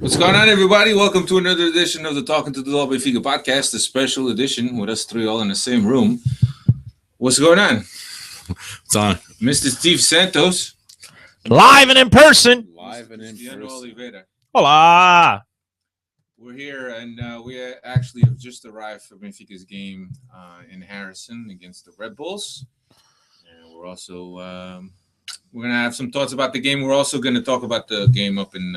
What's going on, everybody? Welcome to another edition of the Talking to the Benfica Podcast, a special edition with us three all in the same room. What's going on? It's on. Mr. Steve Santos. Live and in person. Oliveira. Hola. We're here, and we actually have just arrived for Benfica's game in Harrison against the Red Bulls. And we're also we're going to have some thoughts about the game. We're also going to talk about the game up in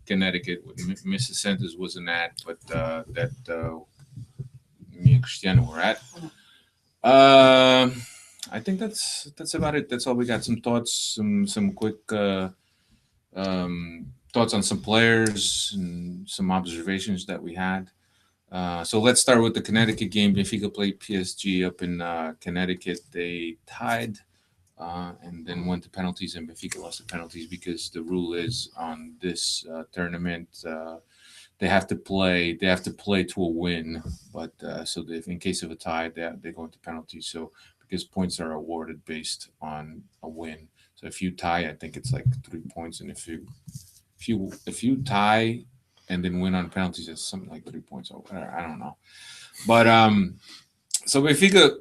Connecticut, what Mrs. Santos wasn't at, but that me and Cristiano were at. I think that's about it. That's all we got. Some thoughts, some quick thoughts on some players and some observations that we had. So let's start with the Connecticut game. Benfica played PSG up in Connecticut. They tied. And then went to penalties, and Benfica lost the penalties because the rule is on this tournament they have to play to a win, but so if in case of a tie they go into penalties. So because points are awarded based on a win, so if you tie, I think it's like 3 points, and if you tie and then win on penalties, it's something like 3 points or whatever. I don't know, but so Benfica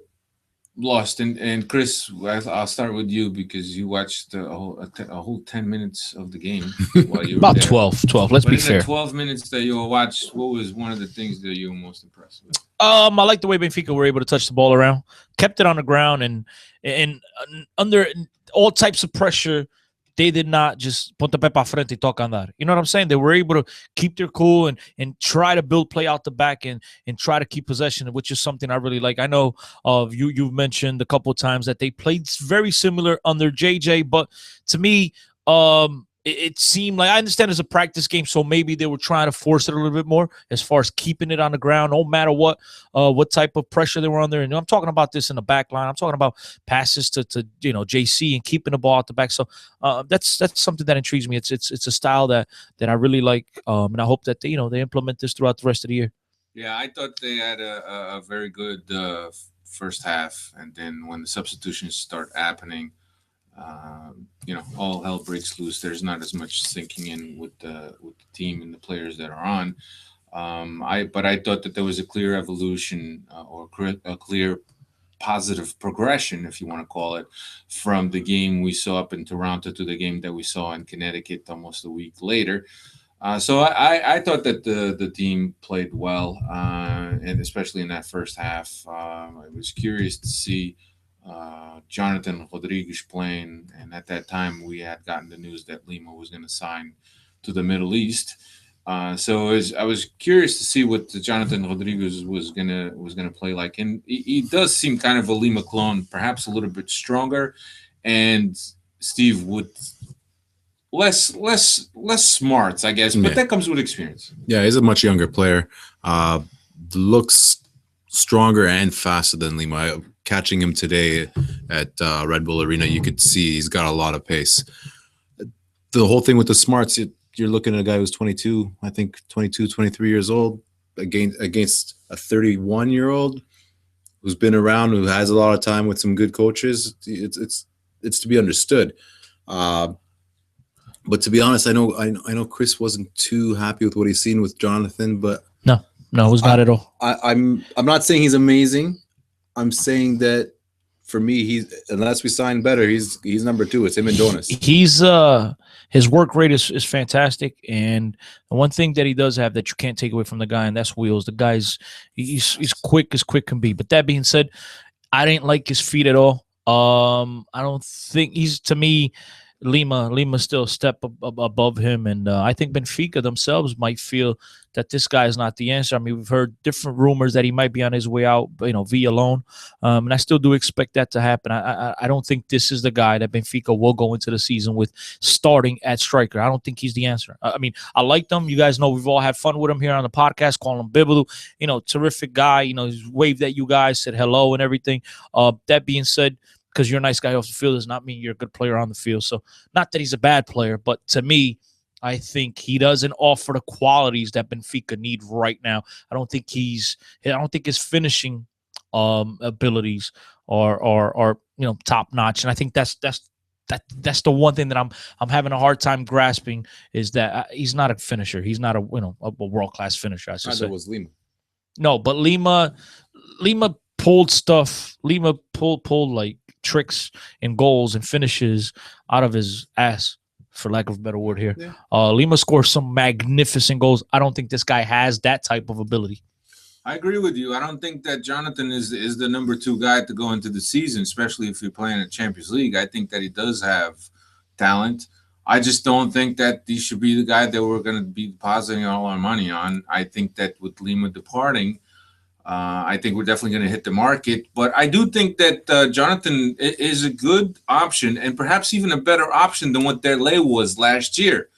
lost, and Chris, I'll start with you because you watched a whole 10 minutes of the game while you were About there. 12. Let's be fair. The 12 minutes that you watched, what was one of the things that you were most impressed with? I like the way Benfica were able to touch the ball around, kept it on the ground, and under all types of pressure, they did not just pontapé para frente e toca andar. You know what I'm saying? They were able to keep their cool and try to build play out the back and try to keep possession, which is something I really like. I know you've mentioned a couple of times that they played very similar under JJ, but to me, it seemed like, I understand it's a practice game, so maybe they were trying to force it a little bit more as far as keeping it on the ground, no matter what type of pressure they were under. And I'm talking about this in the back line. I'm talking about passes to JC and keeping the ball at the back. So that's something that intrigues me. It's a style that I really like, and I hope that they implement this throughout the rest of the year. Yeah, I thought they had a very good first half, and then when the substitutions start happening, all hell breaks loose. There's not as much sinking in with the team and the players that are on. But I thought that there was a clear evolution or a clear positive progression, if you want to call it, from the game we saw up in Toronto to the game that we saw in Connecticut almost a week later. So I thought that the team played well, and especially in that first half. I was curious to see Jonathan Rodriguez playing, and at that time we had gotten the news that Lima was going to sign to the Middle East. So I was curious to see what Jonathan Rodriguez was gonna play like, and he does seem kind of a Lima clone, perhaps a little bit stronger, and Steve with less smarts, I guess, but that comes with experience. Yeah, he's a much younger player. Looks stronger and faster than Lima. Catching him today at Red Bull Arena, you could see he's got a lot of pace. The whole thing with the smarts, you're looking at a guy who's 22, I think 22, 23 years old, against a 31-year-old who's been around, who has a lot of time with some good coaches. It's to be understood. But to be honest, I know Chris wasn't too happy with what he's seen with Jonathan, but no, it was not at all. I'm not saying he's amazing. I'm saying that for me, unless we sign better, he's number 2. It's him and Jonas. He's his work rate is fantastic, and the one thing that he does have that you can't take away from the guy, and that's wheels. The guy's he's quick as quick can be. But that being said, I didn't like his feet at all. I don't think he's, to me, Lima's still a step above him, and I think Benfica themselves might feel that this guy is not the answer. I mean, we've heard different rumors that he might be on his way out, via loan, and I still do expect that to happen. I don't think this is the guy that Benfica will go into the season with starting at striker. I don't think he's the answer. I mean, I like them. You guys know we've all had fun with him here on the podcast, calling him Bibaloo. Terrific guy. He's waved at you guys, said hello and everything. That being said, because you're a nice guy off the field does not mean you're a good player on the field. So not that he's a bad player, but to me, I think he doesn't offer the qualities that Benfica need right now. I don't think his finishing abilities are top notch, and I think that's that's the one thing that I'm having a hard time grasping is that he's not a finisher. He's not a world class finisher. I should say. That was Lima. No, but Lima pulled stuff. Lima pulled like tricks and goals and finishes out of his ass, for lack of a better word here. Yeah. Lima scores some magnificent goals. I don't think this guy has that type of ability. I agree with you. I don't think that Jonathan is the number 2 guy to go into the season, especially if you're playing in Champions League. I think that he does have talent. I just don't think that he should be the guy that we're going to be depositing all our money on. I think that with Lima departing, I think we're definitely going to hit the market. But I do think that Jonathan is a good option and perhaps even a better option than what Derlei was last year.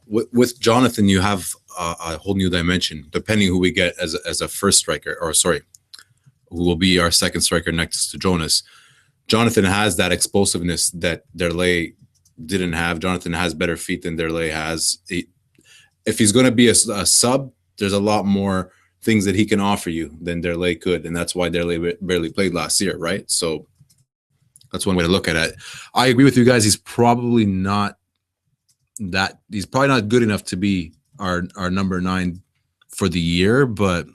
With Jonathan, you have a whole new dimension, depending who we get as a first striker, who will be our second striker next to Jonas. Jonathan has that explosiveness that Derlei didn't have. Jonathan has better feet than Derlei has. If he's going to be a sub, there's a lot more things that he can offer you than Derlei could, and that's why Derlei barely played last year, right? So that's one way to look at it. I agree with you guys. He's probably not good enough to be our number 9 for the year, but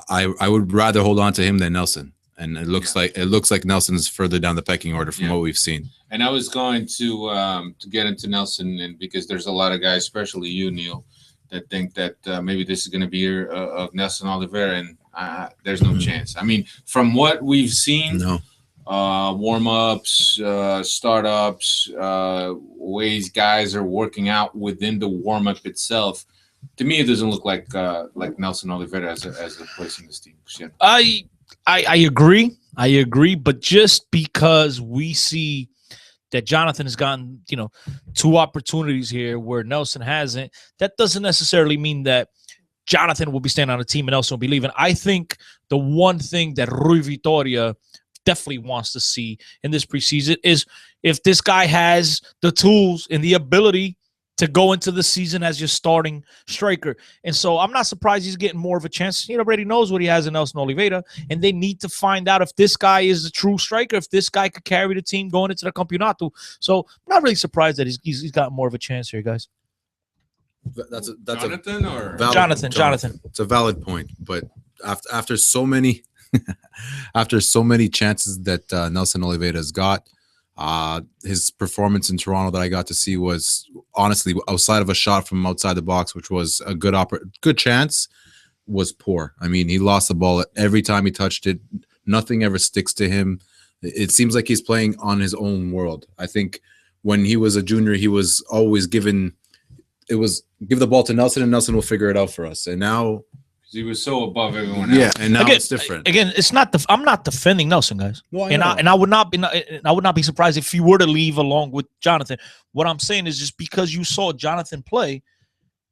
I would rather hold on to him than Nelson. And it looks like Nelson is further down the pecking order from what we've seen. And I was going to get into Nelson, and because there's a lot of guys, especially you, Neil, that think that maybe this is going to be year of Nelson Oliveira, and there's no chance. I mean, from what we've seen, warm-ups, startups, ways guys are working out within the warm-up itself, to me, it doesn't look like Nelson Oliveira as a place in this team. I agree, but just because we see that Jonathan has gotten, 2 opportunities here where Nelson hasn't, that doesn't necessarily mean that Jonathan will be staying on the team and Nelson will be leaving. I think the one thing that Rui Vitoria definitely wants to see in this preseason is if this guy has the tools and the ability to go into the season as your starting striker. And so I'm not surprised he's getting more of a chance. He already knows what he has in Nelson Oliveira, and they need to find out if this guy is a true striker, if this guy could carry the team going into the Campeonato. So I'm not really surprised that he's got more of a chance here, guys. That's Jonathan or Jonathan. It's a valid point, but after so many chances that Nelson Oliveira's got, his performance in Toronto that I got to see was honestly, outside of a shot from outside the box, which was a good chance, was poor. I mean, he lost the ball every time he touched it. Nothing ever sticks to him. It seems like he's playing on his own world. I think when he was a junior, he was always give the ball to Nelson and Nelson will figure it out for us. And now he was so above everyone else. Yeah, and now it's different. Again, it's not I'm not defending Nelson, guys. Well, I would not be surprised if he were to leave along with Jonathan. What I'm saying is just because you saw Jonathan play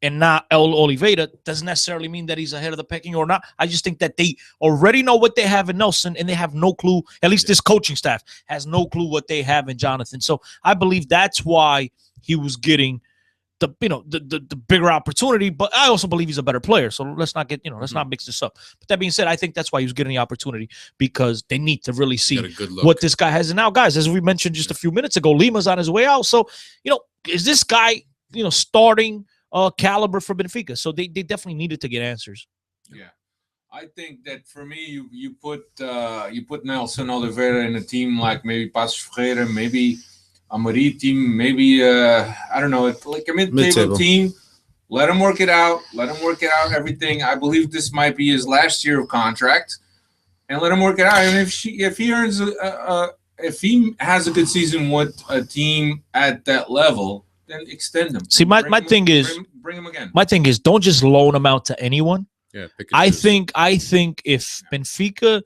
and not Oliveira doesn't necessarily mean that he's ahead of the pecking or not. I just think that they already know what they have in Nelson and they have no clue, at least this coaching staff has no clue what they have in Jonathan. So I believe that's why he was getting the bigger opportunity, but I also believe he's a better player. So let's not let's not mix this up. But that being said, I think that's why he was getting the opportunity, because they need to really see what this guy has. And now, guys, as we mentioned just a few minutes ago, Lima's on his way out. So, is this guy, starting caliber for Benfica? So they definitely needed to get answers. Yeah. I think that for me, you put Nelson Oliveira in a team like maybe Passos Ferreira, maybe a Maritime, maybe I don't know, like a mid-table team. Let him work it out. Everything. I believe this might be his last year of contract, and let him work it out. And if he earns if he has a good season with a team at that level, then extend him. See, my thing is bring him again. My thing is don't just loan him out to anyone. Yeah, I think if Benfica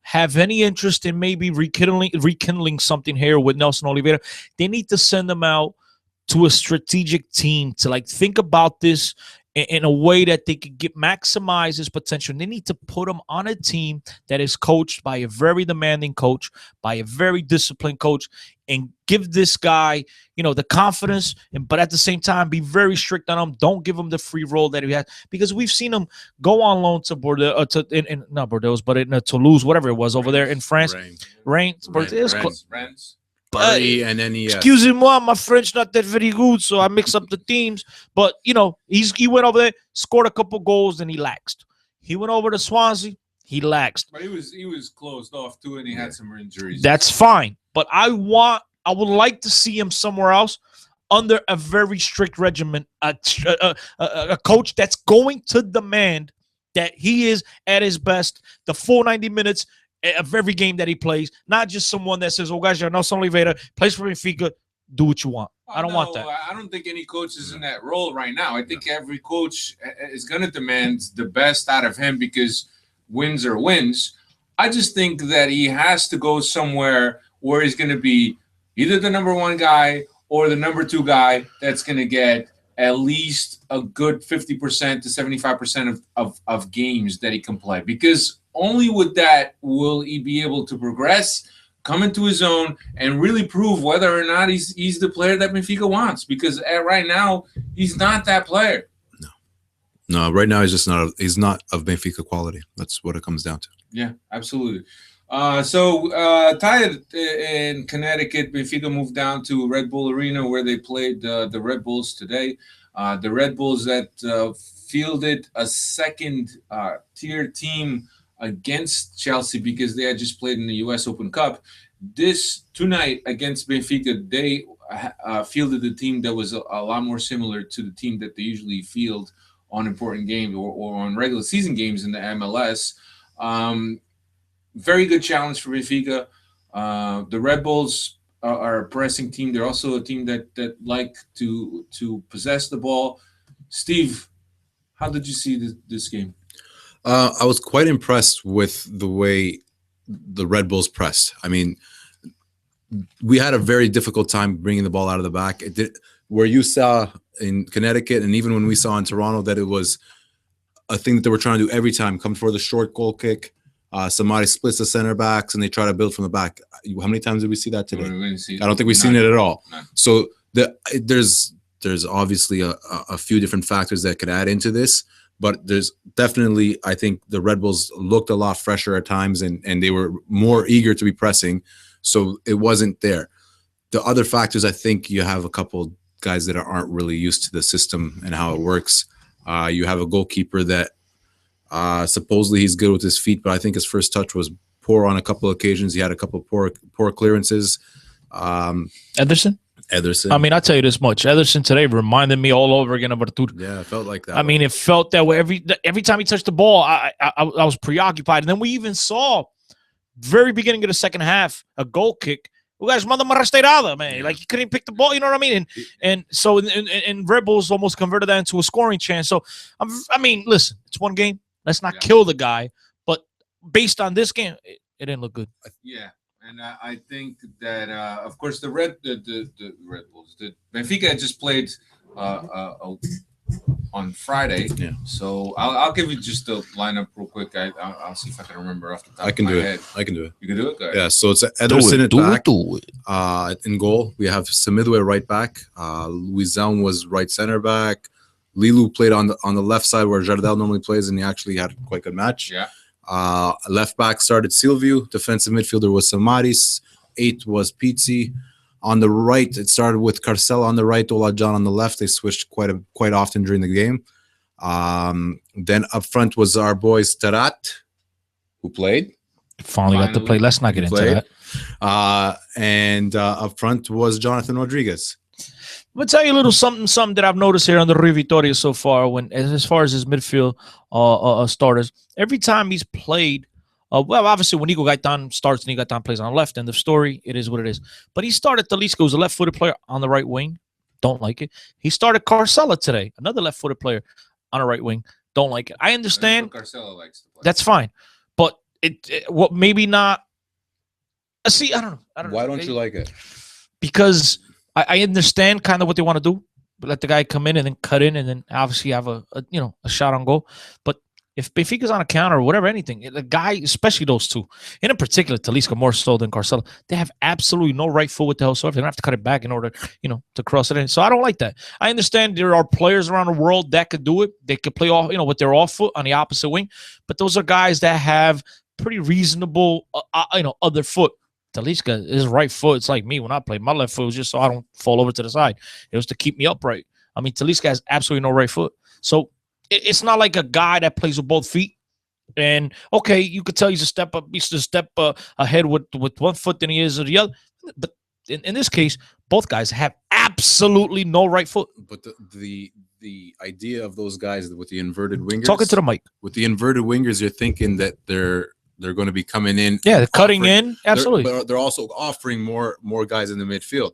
have any interest in maybe rekindling something here with Nelson Oliveira, they need to send them out to a strategic team to think about this in a way that they could maximize his potential. They need to put him on a team that is coached by a very demanding coach, by a very disciplined coach, and give this guy, the confidence, but at the same time, be very strict on him. Don't give him the free roll that he has, because we've seen him go on loan to Bordeaux, not Bordeaux, but in Toulouse, whatever it was over there in France. Rennes. and NES. Excusez-moi, my French not that very good, so I mix up the teams. But he went over there, scored a couple goals, and he laxed. He went over to Swansea, he laxed. But he was closed off too, and he had some injuries. That's fine, but I would like to see him somewhere else under a very strict regimen, a coach that's going to demand that he is at his best the full 90 minutes of every game that he plays, not just someone that says, "Oh, guys, you're Nelson Oliveira, plays for Benfica, do what you want." I don't want that. I don't think any coach is in that role right now. I think every coach is going to demand the best out of him because wins are wins. I just think that he has to go somewhere where he's going to be either the number one guy or the number two guy that's going to get at least a good 50% to 75% of games that he can play. Because only with that will he be able to progress, come into his own, and really prove whether or not he's the player that Benfica wants. Because right now, he's not that player. No, right now he's not of Benfica quality. That's what it comes down to. Yeah, absolutely. So tied in Connecticut, Benfica moved down to Red Bull Arena where they played the Red Bulls today. The Red Bulls that fielded a second-tier team against Chelsea because they had just played in the U.S. Open Cup. Tonight against Benfica, they fielded a team that was a lot more similar to the team that they usually field on important games or on regular season games in the MLS. Very good challenge for Benfica. The Red Bulls are a pressing team. They're also a team that like to possess the ball. Steve, how did you see this game? I was quite impressed with the way the Red Bulls pressed. I mean, we had a very difficult time bringing the ball out of the back. Where you saw in Connecticut and even when we saw in Toronto that it was a thing that they were trying to do every time, come for the short goal kick. Somebody splits the center backs and they try to build from the back. How many times did we see that today? I don't think we've seen it at all. None. So there's obviously a few different factors that could add into this, but there's definitely, I think the Red Bulls looked a lot fresher at times and they were more eager to be pressing. So it wasn't there. The other factors, I think you have a couple guys that aren't really used to the system and how it works. You have a goalkeeper that supposedly he's good with his feet, but I think his first touch was poor on a couple of occasions. He had a couple of poor clearances. Ederson. I mean, I'll tell you this much. Ederson today reminded me all over again of Artur. Yeah, it felt like that. I mean, it felt that way. Every time he touched the ball, I was preoccupied. And then we even saw, very beginning of the second half, a goal kick. You guys, manda uma rasteirada, man. Like, he couldn't pick the ball, you know what I mean? And so Red Bulls almost converted that into a scoring chance. So, I mean, listen, it's one game. Let's not kill the guy. But based on this game, it didn't look good. Yeah. And I think that, of course, the Red Bulls, the Benfica had just played on Friday. Yeah. So I'll give you just the lineup real quick. I'll see if I can remember off the top of my head. I can do it. You can do it? Go ahead. Yeah, so it's Ederson at back. In goal, we have Samidwe right back. Luizão was right center back. Lilu played on the left side where Jardel normally plays, and he actually had quite a good match. Yeah. Left back started Silvio. Defensive midfielder was Samaris. 8 was Pizzi. On the right, it started with Carcel on the right, Olajan on the left. They switched quite often during the game. Then up front was our boy Tarat, who played. Finally got to play. Let's not get into that. And up front was Jonathan Rodriguez. I'm gonna tell you a little something that I've noticed here on the Rio Vitoria so far. As far as his midfield starters, every time he's played, well, obviously when Nico Gaitan starts and Nico Gaitan plays on the left, end of story. It is what it is. But he started Talisca, who's a left-footed player, on the right wing. Don't like it. He started Carcella today, another left-footed player on the right wing. Don't like it. I understand. Carcella likes to play. That's fine, but what maybe not. See, I don't know. Why don't you like it? Because I understand kind of what they want to do, but let the guy come in and then cut in and then obviously have a shot on goal. But if Benfica's on a counter or whatever, anything, the guy, especially those two, and in particular, Talisca more so than Carcella, they have absolutely no right foot with the hell. So they don't have to cut it back in order, to cross it in. So I don't like that. I understand there are players around the world that could do it. They could play off, with their off foot on the opposite wing. But those are guys that have pretty reasonable, other foot. Talisca, his right foot, it's like me when I played. My left foot was just so I don't fall over to the side. It was to keep me upright. I mean, Talisca has absolutely no right foot. So it's not like a guy that plays with both feet. And, okay, you could tell he's a step ahead with one foot than he is with the other. But in this case, both guys have absolutely no right foot. But the idea of those guys with the inverted wingers. Talking to the mic. With the inverted wingers, you're thinking that they're going to be coming in. Yeah, they're cutting in. Absolutely. But they're also offering more guys in the midfield.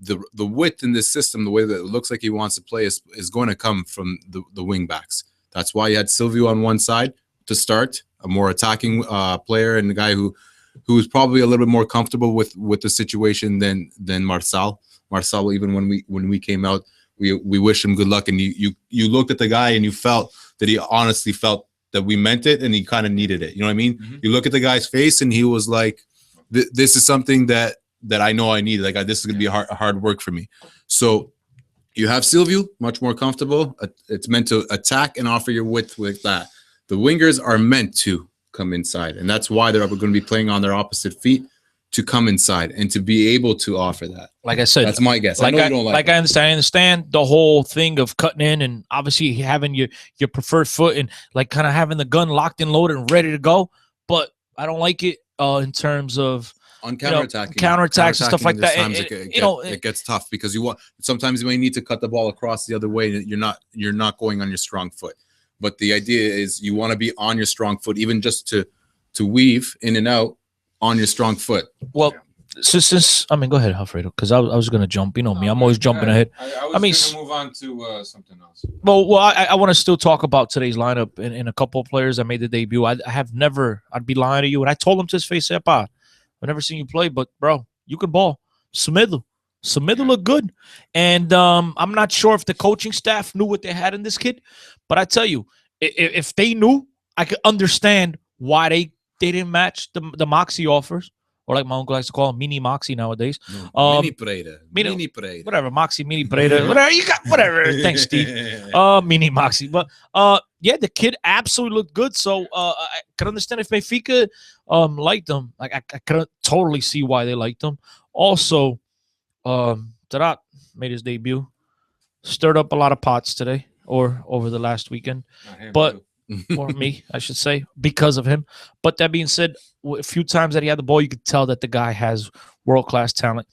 The width in this system, the way that it looks like he wants to play is going to come from the wing backs. That's why you had Silvio on one side to start, a more attacking player, and the guy who's probably a little bit more comfortable with the situation than Marçal. Marçal, even when we came out, we wish him good luck, and you looked at the guy and you felt that he honestly felt that we meant it, and he kind of needed it. You know what I mean? Mm-hmm. You look at the guy's face, and he was like, "This is something that I know I need. Like this is gonna be hard work for me." So you have Silvio, much more comfortable. It's meant to attack and offer your width with that. The wingers are meant to come inside, and that's why they're going to be playing on their opposite feet to come inside and to be able to offer that. Like I said, that's my guess. I know you don't like I understand the whole thing of cutting in and obviously having your preferred foot and like kind of having the gun locked and loaded and ready to go. But I don't like it in terms of on counterattacking, counterattacks and stuff like that. It gets tough because sometimes you may need to cut the ball across the other way. And you're not going on your strong foot. But the idea is you want to be on your strong foot, even just to weave in and out on your strong foot. Well, since I mean, go ahead, Alfredo, because I was going to jump. You know me, I'm always jumping ahead. I was going to move on to something else. Well, I want to still talk about today's lineup and a couple of players that made the debut. I'd be lying to you, and I told him to his face, I've never seen you play, but bro, you can ball. Semedo looked good, and I'm not sure if the coaching staff knew what they had in this kid, but I tell you, if they knew, I could understand why they didn't match the Moxie offers, or like my uncle likes to call them, mini Moxie nowadays. Mini Pereira. Whatever, Moxie, mini Pereira, whatever you got, whatever. Thanks, Steve. Mini Moxie. But yeah, the kid absolutely looked good. So I could understand if Benfica liked him. Like I could totally see why they liked him. Also, Tarat made his debut. Stirred up a lot of pots today or over the last weekend. But or me, I should say, because of him. But that being said, a few times that he had the ball, you could tell that the guy has world-class talent.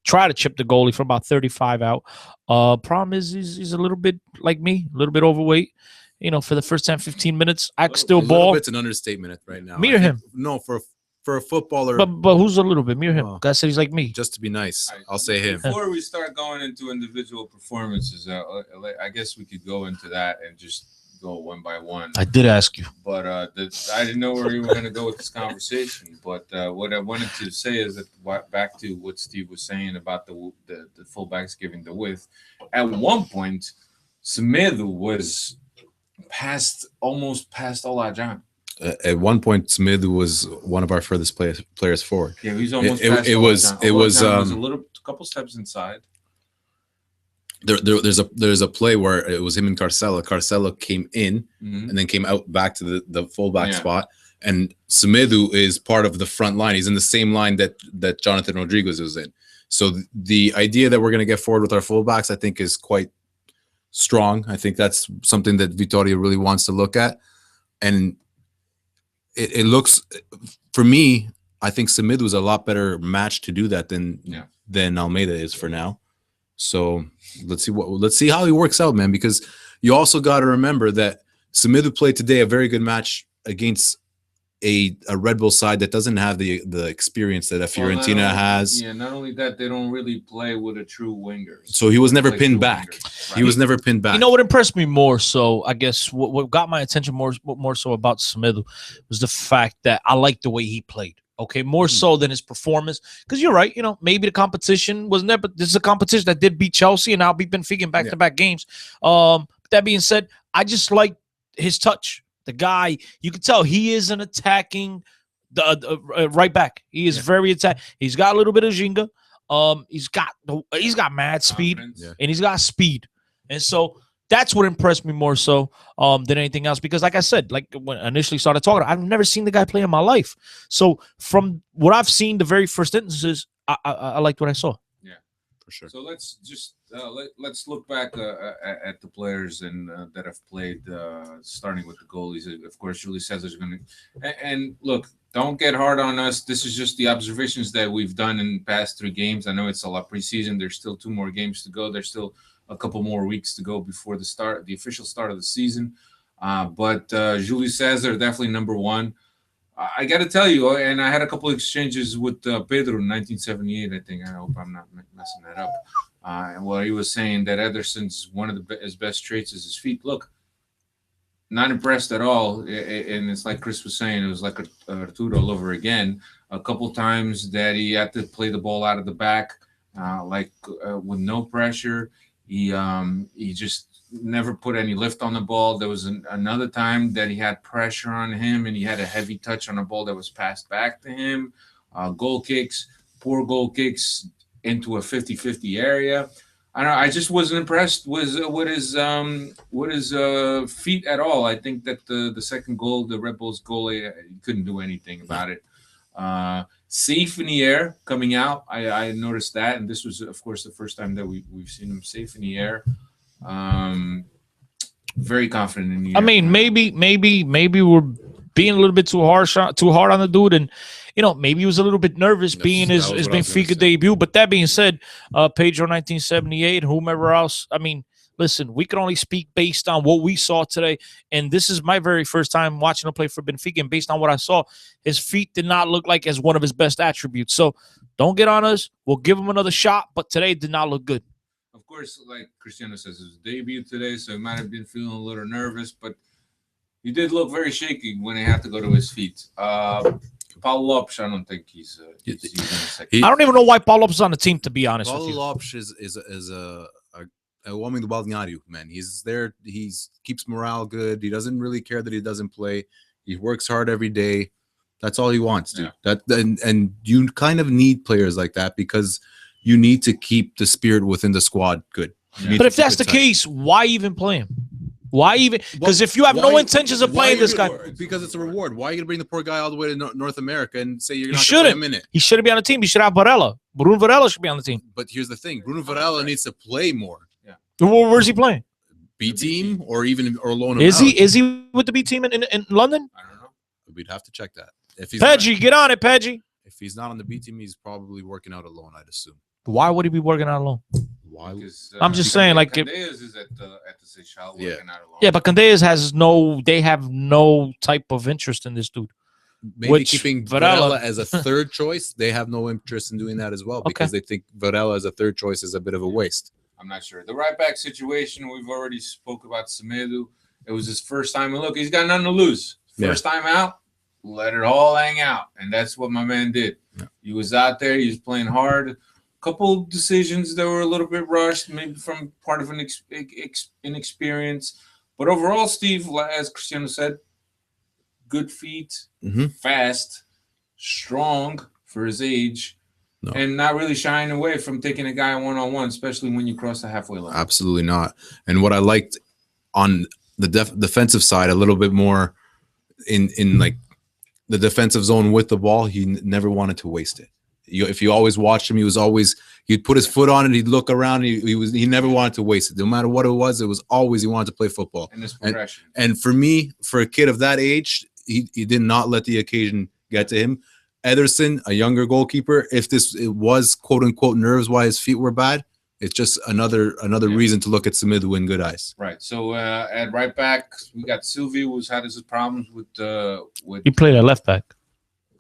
Try to chip the goalie from about 35 out. Problem is he's a little bit like me, a little bit overweight. You know, for the first 10, 15 minutes, I could still ball. It's an understatement right now. Me or him? No, for a footballer. But who's a little bit? Me or him? Guy said he's like me. Just to be nice, I'll say him. Before we start going into individual performances, I guess we could go into that and just go one by one. I did ask you, but I didn't know where you were going to go with this conversation. But what I wanted to say is that back to what Steve was saying about the fullbacks giving the width. At one point, Semedo was almost past Olajan. At one point, Semedo was one of our furthest players forward. Yeah, he's almost. It was a couple steps inside. There's a play where it was him and Carcelo. Carcelo came in and then came out back to the fullback spot. And Semedo is part of the front line. He's in the same line that Jonathan Rodriguez was in. So the idea that we're going to get forward with our fullbacks, I think, is quite strong. I think that's something that Vitória really wants to look at. And it looks, for me, I think Semedo is a lot better match to do that than Almeida is for now. So let's see how he works out, man. Because you also got to remember that Semedo played today a very good match against a Red Bull side that doesn't have the experience that a Fiorentina has. Yeah, not only that, they don't really play with a true winger. So he was never pinned back. Right? He was never pinned back. You know what impressed me more so, I guess, what got my attention more so about Semedo was the fact that I liked the way he played. Okay, more so than his performance. Because you're right, maybe the competition wasn't there, but this is a competition that did beat Chelsea and now beat Benfica in back-to-back games. That being said, I just like his touch. The guy, you can tell he is an attacking right back. He is very attack. He's got a little bit of Ginga. He's got mad speed and he's got speed. And so That's what impressed me more so than anything else. Because, like I said, like when I initially started talking, I've never seen the guy play in my life. So from what I've seen, the very first instances, I liked what I saw. Yeah, for sure. So let's just let's look back at the players and that have played, starting with the goalies. Of course, Julius Caesar's going to. And look, don't get hard on us. This is just the observations that we've done in the past 3 games. I know it's a lot preseason. There's still 2 more games to go. There's still a couple more weeks to go before the official start of the season. But Julius Caesar definitely number 1. I got to tell you, and I had a couple of exchanges with Pedro in 1978. I think. I hope I'm not messing that up. Where he was saying that Ederson's one of his best traits is his feet. Look, not impressed at all. And it's like Chris was saying, it was like Arturo all over again. A couple times that he had to play the ball out of the back, with no pressure. He just never put any lift on the ball. There was another time that he had pressure on him and he had a heavy touch on a ball that was passed back to him. Poor goal kicks into a 50-50 area. I just wasn't impressed with his feet at all. I think that the second goal, the Red Bulls goalie, he couldn't do anything about it. Safe in the air coming out. I noticed that, and this was, of course, the first time that we've seen him safe in the air. Very confident in the air. I mean, maybe we're being a little bit too hard on the dude, and maybe he was a little bit nervous being his Benfica debut. But that being said, Pedro 1978, whomever else, I mean, listen, we can only speak based on what we saw today, and this is my very first time watching him play for Benfica, and based on what I saw, his feet did not look like as one of his best attributes. So don't get on us. We'll give him another shot, but today did not look good. Of course, like Cristiano says, his debut today, so he might have been feeling a little nervous, but he did look very shaky when he had to go to his feet. Paul Lopes, I don't think he's in a second. I don't even know why Paul Lopes is on the team, to be honest with you. Paul Lopes is a homem do balneário, man. He's there. He keeps morale good. He doesn't really care that he doesn't play. He works hard every day. That's all he wants, dude. Yeah. And you kind of need players like that because you need to keep the spirit within the squad good. Yeah. But if that's the case, why even play him? Why even? Because if you have no intentions of playing this guy, because it's a reward. Why are you gonna bring the poor guy all the way to North America and say you're not gonna play him in it? He shouldn't be on the team. He should have Varela. Bruno Varela should be on the team. But here's the thing: Bruno Varela needs to play more. Yeah. Well, where's he playing? B team or loan him Is out. Is he with the B team in London? I don't know. We'd have to check that. If he's Peggy, get on it, Peggy. If he's not on the B team, he's probably working out alone, I'd assume. Why would he be working out alone? Why? Because, I'm just saying, like, Candeas is at the Seychelles working out alone. Yeah, but Candeas they have no type of interest in this dude. Maybe keeping Varela as a third choice, they have no interest in doing that as well because they think Varela as a third choice is a bit of a waste. I'm not sure. The right back situation, we've already spoke about Semedo. It was his first time. And look, he's got nothing to lose. First time out, let it all hang out. And that's what my man did. Yeah. He was out there. He was playing hard. Couple decisions that were a little bit rushed, maybe from part of an inexperience. But overall, Steve, as Cristiano said, good feet, fast, strong for his age, and not really shying away from taking a guy one-on-one, especially when you cross the halfway line. Absolutely not. And what I liked on the defensive side a little bit more in like the defensive zone with the ball, he never wanted to waste it. If you always watched him, he'd put his foot on it, he'd look around, he never wanted to waste it. No matter what it was always he wanted to play football. And this progression. And for me, for a kid of that age, he did not let the occasion get to him. Ederson, a younger goalkeeper, if it was quote unquote nerves why his feet were bad, it's just another reason to look at Semedo in good eyes. Right. So at right back, we got Silvio, who's had his problems with. He played at left back.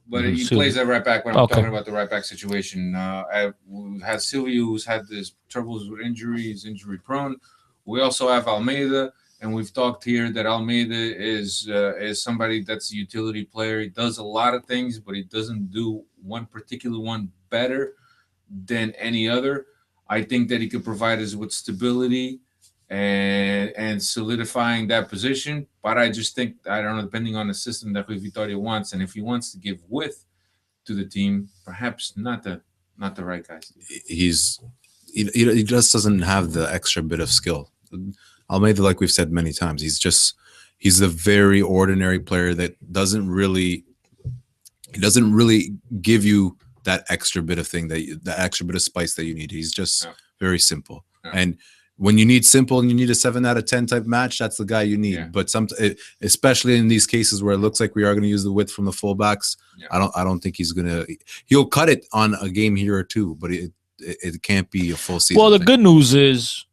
But he plays at right back when I'm talking about the right back situation. We had Silvio, who's had this troubles with injuries, injury prone. We also have Almeida, and we've talked here that Almeida is somebody that's a utility player. He does a lot of things, but he doesn't do one particular one better than any other. I think that he could provide us with stability and solidifying that position. But I just think, I don't know, depending on the system that Vitória wants, and if he wants to give width to the team, perhaps not the right guy. He just doesn't have the extra bit of skill. Almeida, like we've said many times, he's a very ordinary player that doesn't really give you that extra bit of thing that extra bit of spice that you need. He's just very simple. Yeah. And when you need simple and you need a 7 out of 10 type match, that's the guy you need. Yeah. But especially in these cases where it looks like we are going to use the width from the fullbacks, I don't think he'll cut it on a game here or two, but it can't be a full season. Well, the thing. good news is,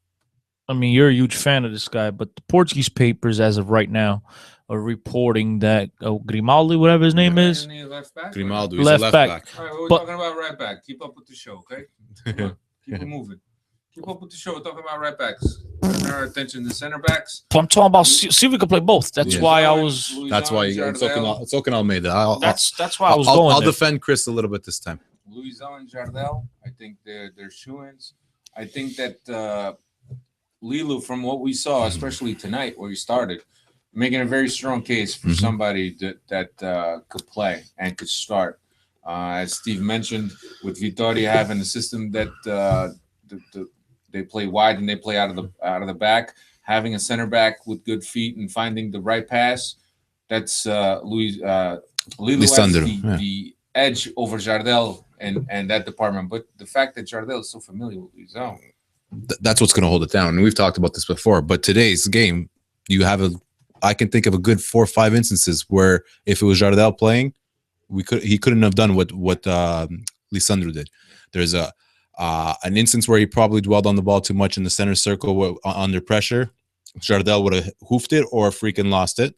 I mean, you're a huge fan of this guy, but the Portuguese papers, as of right now, are reporting that Grimaldi, whatever his name is, Left back. Grimaldo, he's left a left back. back. All right, we're But- talking about right back. Keep up with the show, okay? Come on, keep it moving. Keep up with the show. We're talking about right backs. Turn our attention to center backs. I'm talking about see if we can play both. That's Yeah. why I was. That's why it's Oken Almeida. That's why I was going. I'll there. defend Chris a little bit this time. Luizão and Jardel. I think they're shoo-ins. I think that Lilu, from what we saw, especially tonight where he started, making a very strong case for somebody that could play and could start. As Steve mentioned, with Vitória having a system that they play wide and they play out of the back, having a center back with good feet and finding the right pass, that's Lilu has Lisandro, the edge over Jardel and that department. But the fact that Jardel is so familiar with Luizão, That's what's going to hold it down. And we've talked about this before, but today's game, I can think of a good 4 or 5 instances where if it was Jardel playing, he couldn't have done what Lisandro did. There's an instance where he probably dwelled on the ball too much in the center circle under pressure. Jardel would have hoofed it or freaking lost it.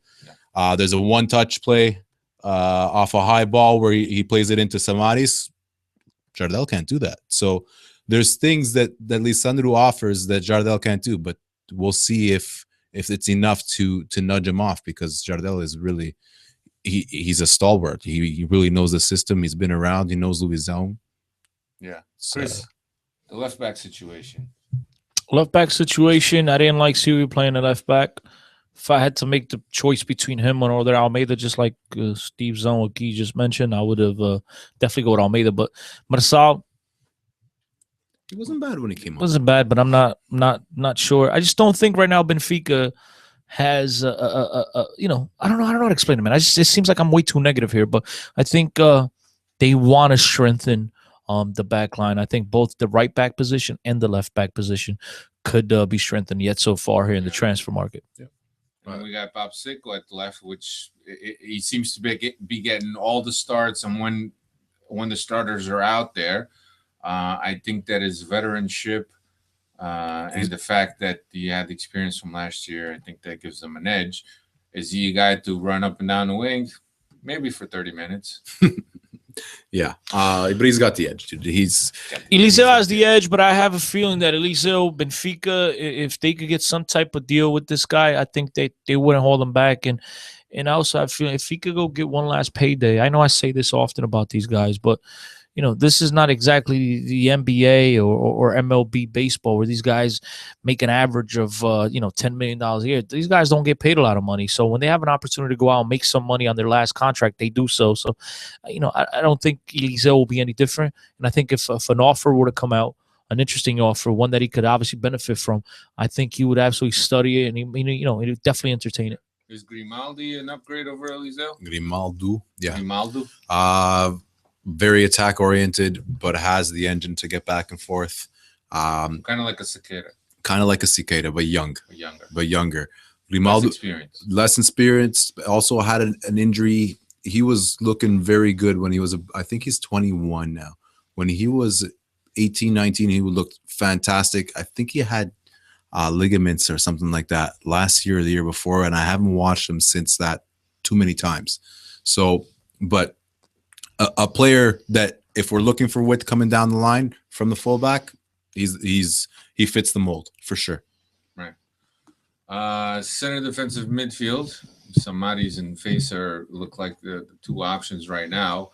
There's a one-touch play off a high ball where he plays it into Samaris. Jardel can't do that. So there's things that Lisandro offers that Jardel can't do, but we'll see if it's enough to nudge him off, because Jardel is really he's a stalwart. He really knows the system. He's been around. He knows Luizão. yeah. Chris, the left back situation. Left back situation, I didn't like Siri playing the left back. If I had to make the choice between him and or Almeida, just like Steve Zonwaki just mentioned, I would have definitely go with Almeida. But Marçal, He wasn't bad when he came on. wasn't bad, but I'm not sure. I just don't think right now Benfica has I don't know how to explain it, man. It seems like I'm way too negative here, but I think they want to strengthen the back line. I think both the right back position and the left back position could be strengthened yet so far here in the transfer market. Yeah. And we got Bob Sicko at the left, which he seems to be getting all the starts, and when the starters are out there, I think that his veteranship and the fact that he had the experience from last year, I think that gives him an edge. Is he a guy to run up and down the wing? Maybe for 30 minutes. Yeah, but he's got the edge, dude. Eliseu has the edge, but I have a feeling that Eliseu, Benfica, if they could get some type of deal with this guy, I think they wouldn't hold him back. And also, I feel if he could go get one last payday, I know I say this often about these guys, but this is not exactly the NBA or MLB baseball where these guys make an average of $10 million a year. These guys don't get paid a lot of money. So when they have an opportunity to go out and make some money on their last contract, they do so. So, I don't think Eliseu will be any different. And I think if an offer were to come out, an interesting offer, one that he could obviously benefit from, I think he would absolutely study it and he would definitely entertain it. Is Grimaldi an upgrade over Eliseu? Grimaldo, yeah. Grimaldo? Very attack oriented, but has the engine to get back and forth. Kind of like a Cicada. Kind of like a Cicada, but younger. Grimaldo, less experienced. Also had an injury. He was looking very good when he was. I think he's 21 now. When he was 18, 19, he would look fantastic. I think he had ligaments or something like that last year or the year before, and I haven't watched him since that too many times. So, but a player that if we're looking for width coming down the line from the fullback, he fits the mold for sure. Right. Center defensive midfield. Samaris and Facer look like the two options right now.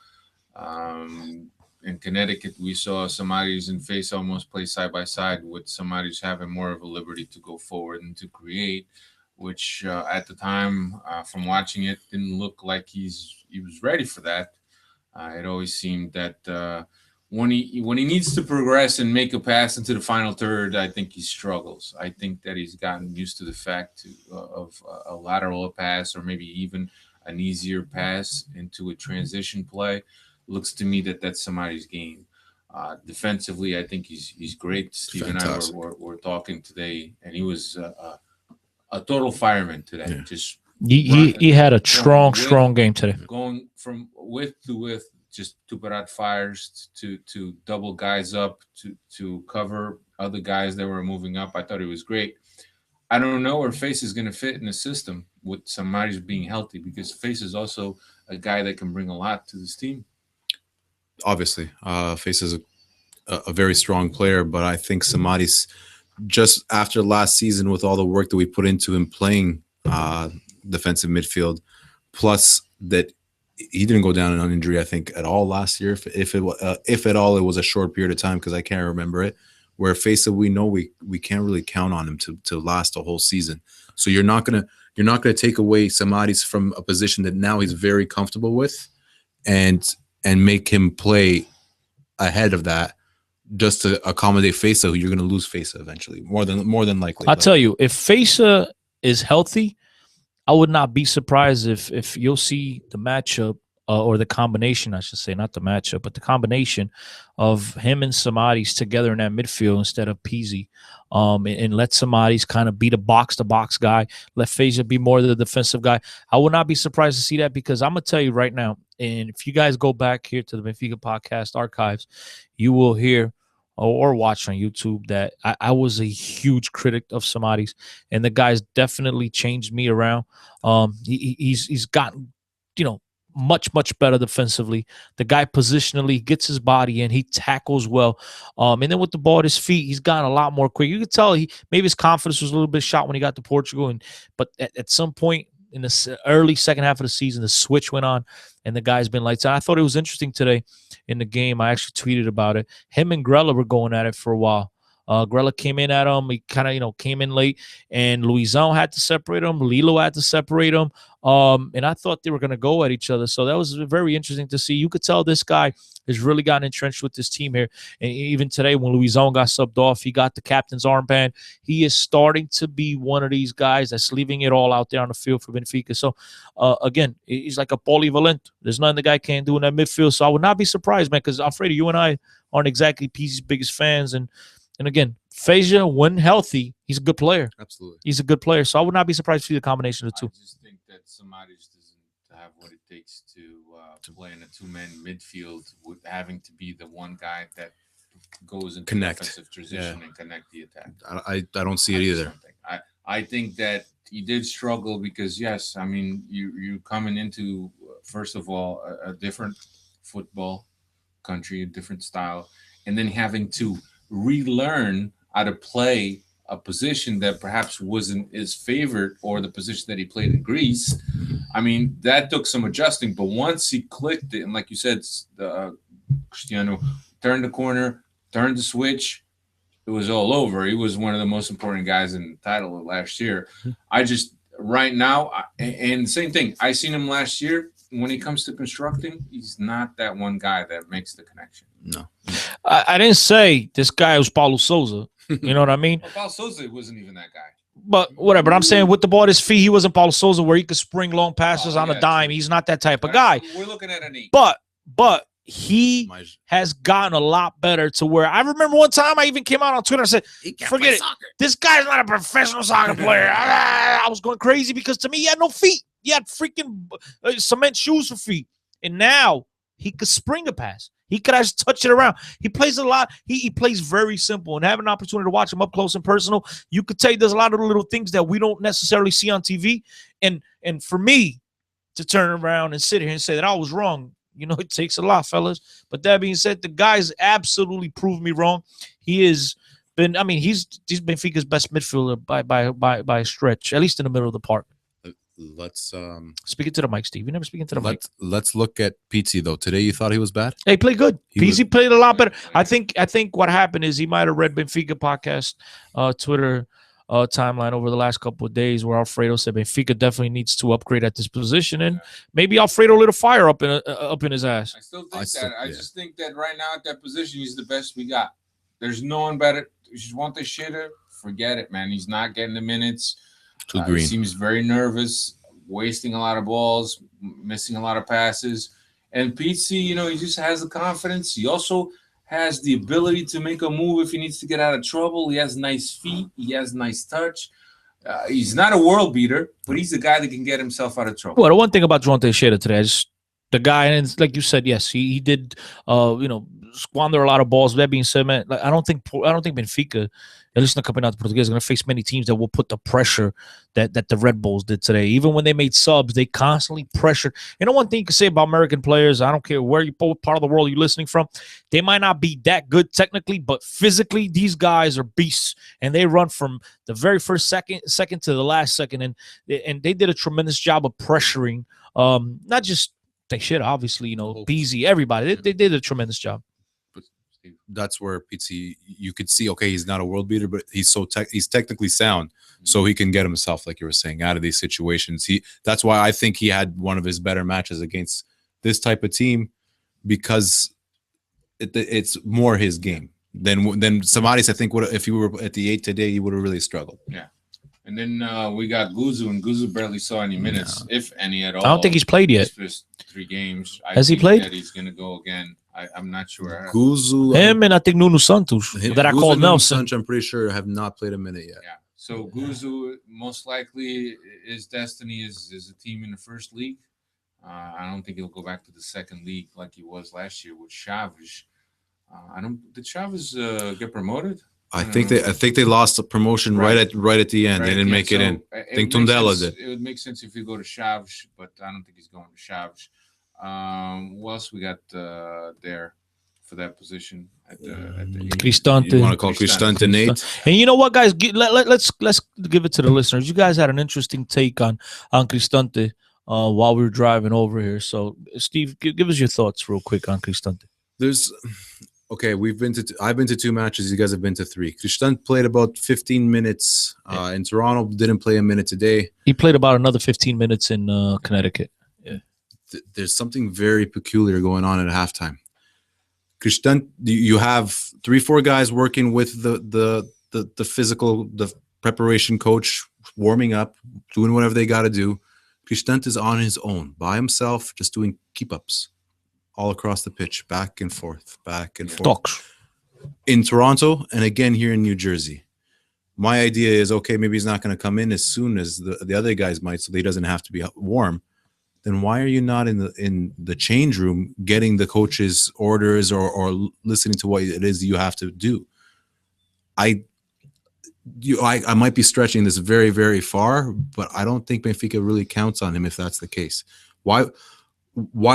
In Connecticut, we saw Samaris and Facer almost play side by side, with Samaris having more of a liberty to go forward and to create, which at the time, from watching it, didn't look like he was ready for that. It always seemed that when he needs to progress and make a pass into the final third, I think he struggles. I think that he's gotten used to the fact of a lateral pass or maybe even an easier pass into a transition play. Looks to me that that's somebody's game. Defensively, I think he's great. Steve Fantastic. and I were talking today, and he was a total fireman today. Yeah. Just He had a strong game today. going from width to width, just to put out fires, to double guys up, to cover other guys that were moving up. I thought it was great. I don't know where Face is going to fit in the system with somebody's being healthy, because Face is also a guy that can bring a lot to this team. Obviously, Face is a very strong player, but I think Samadi's, just after last season with all the work that we put into him playing defensive midfield, plus that he didn't go down in an injury, I think, at all last year. If at all, it was a short period of time, because I can't remember it. Where Face, we know we can't really count on him to last a whole season. So you're not gonna take away Samadi's from a position that now he's very comfortable with, and make him play ahead of that just to accommodate Fesa, who you're going to lose Fesa eventually, more than likely. I'll tell you, if Fesa is healthy, I would not be surprised if you'll see the matchup or the combination, I should say, not the matchup, but the combination of him and Samadi's together in that midfield instead of Peasy, and let Samadi's kind of be the box-to-box guy, let Fesa be more the defensive guy. I would not be surprised to see that, because I'm going to tell you right now, and if you guys go back here to the Benfica Podcast archives, you will hear or watch on YouTube that I was a huge critic of Samadi's, and the guy's definitely changed me around. He's gotten, much better defensively. The guy positionally gets his body in, he tackles well, and then with the ball at his feet, he's gotten a lot more quick. You could tell maybe his confidence was a little bit shot when he got to Portugal, but at some point in the early second half of the season, the switch went on, and the guy's been lights out. I thought it was interesting today in the game. I actually tweeted about it. Him and Grella were going at it for a while. Grella came in at him. He kind of, came in late, and Luizão had to separate him. Lilo had to separate him. And I thought they were going to go at each other. So that was very interesting to see. You could tell this guy has really gotten entrenched with this team here. And even today, when Luizão got subbed off, he got the captain's armband. He is starting to be one of these guys that's leaving it all out there on the field for Benfica. So, again, he's like a polyvalent. There's nothing the guy can't do in that midfield. So I would not be surprised, man, because Alfredo, you and I aren't exactly PC's biggest fans. And again, Feja, when healthy, he's a good player. Absolutely. He's a good player. So I would not be surprised to see the combination of the two. I just think that somebody just doesn't have what it takes to play in a two-man midfield, with having to be the one guy that goes into defensive transition and connect the attack. I don't see it either. I think that he did struggle because, yes, I mean, you're coming into, first of all, a different football country, a different style, and then having to relearn how to play a position that perhaps wasn't his favorite, or the position that he played in Greece. I mean, that took some adjusting, but once he clicked it, and like you said, Cristiano turned the corner, turned the switch, it was all over. He was one of the most important guys in the title of last year. I just, right now, and same thing, I seen him last year. When it comes to constructing, he's not that one guy that makes the connection. No. I didn't say this guy was Paulo Sousa. You know what I mean? Well, Paulo Sousa wasn't even that guy. But whatever. But I'm saying with the ball at his feet, he wasn't Paulo Sousa where he could spring long passes on a dime. He's not that type of guy. We're looking at a knee. But he has gotten a lot better to where I remember one time I even came out on Twitter and said, forget it. Soccer. This guy's not a professional soccer player. I was going crazy because to me, he had no feet. He had freaking cement shoes for feet. And now he could spring a pass. He could actually touch it around. He plays a lot. He plays very simple. And having an opportunity to watch him up close and personal, you could tell there's a lot of little things that we don't necessarily see on TV. And for me to turn around and sit here and say that I was wrong, it takes a lot, fellas. But that being said, the guy's absolutely proved me wrong. He has been, he's Benfica's best midfielder by a stretch, at least in the middle of the park. Let's speak it to the mic, Steve. You never speak into the mic. Let's look at Pizzi though. Today you thought he was bad? He played good. Pizzi played a lot better. I think what happened is he might have read Benfica Podcast Twitter timeline over the last couple of days where Alfredo said Benfica definitely needs to upgrade at this position, and maybe Alfredo lit a fire up in his ass. I still think that. I just think that right now at that position, he's the best we got. There's no one better. You just want the shitter. Forget it, man. He's not getting the minutes. Too green. He seems very nervous, wasting a lot of balls, missing a lot of passes. And Pizzi, he just has the confidence. He also has the ability to make a move if he needs to get out of trouble. He has nice feet. He has nice touch. He's not a world beater, but he's the guy that can get himself out of trouble. Well, the one thing about João Teixeira today, the guy, and like you said, yes, he did, squander a lot of balls. That being said, man, like, I don't think Benfica, at least in the Campeonato Português, is going to face many teams that will put the pressure that the Red Bulls did today. Even when they made subs, they constantly pressured. One thing you can say about American players, I don't care what part of the world you're listening from, they might not be that good technically, but physically, these guys are beasts, and they run from the very first second to the last second, and they did a tremendous job of pressuring, not just Teixeira, obviously, Beasy, everybody. They did a tremendous job. That's where Pizzi, you could see, okay, he's not a world beater, but he's he's technically sound, so he can get himself, like you were saying, out of these situations. That's why I think he had one of his better matches against this type of team, because it's more his game than Samaris. I think if he were at the 8 today, he would have really struggled. Yeah. And then we got Guzu, and Guzu barely saw any minutes, if any at all. I don't think he's played yet. His 3 games. Has he played? That he's going to go again. I'm not sure. Guzu, him and I think Nuno Santos that I called Nelson. I'm pretty sure have not played a minute yet. Yeah. So Guzu, most likely, his destiny is a team in the first league. I don't think he'll go back to the second league like he was last year with Chaves. Did Chaves get promoted? I think they lost the promotion right at the end. They didn't make it in. I think Tondela did. It would make sense if you go to Chaves, but I don't think he's going to Chaves. What else we got there for that position at the Cristante? You want to call Cristante Nate? And you know what, guys? Let's give it to the listeners. You guys had an interesting take on Cristante while we were driving over here. So, Steve, give us your thoughts real quick on Cristante. Okay, I've been to 2 matches. You guys have been to 3. Cristante played about 15 minutes in Toronto. Didn't play a minute today. He played about another 15 minutes in Connecticut. Yeah. There's something very peculiar going on at halftime. Cristante, you have 3-4 guys working with the physical, the preparation coach, warming up, doing whatever they got to do. Cristante is on his own, by himself, just doing keep-ups all across the pitch, back and forth. Talks. In Toronto, and again here in New Jersey. My idea is, okay, maybe he's not going to come in as soon as the other guys might, so he doesn't have to be warm. Then why are you not in the change room getting the coach's orders or listening to what it is you have to do? I might be stretching this very, very far, but I don't think Benfica really counts on him if that's the case. Why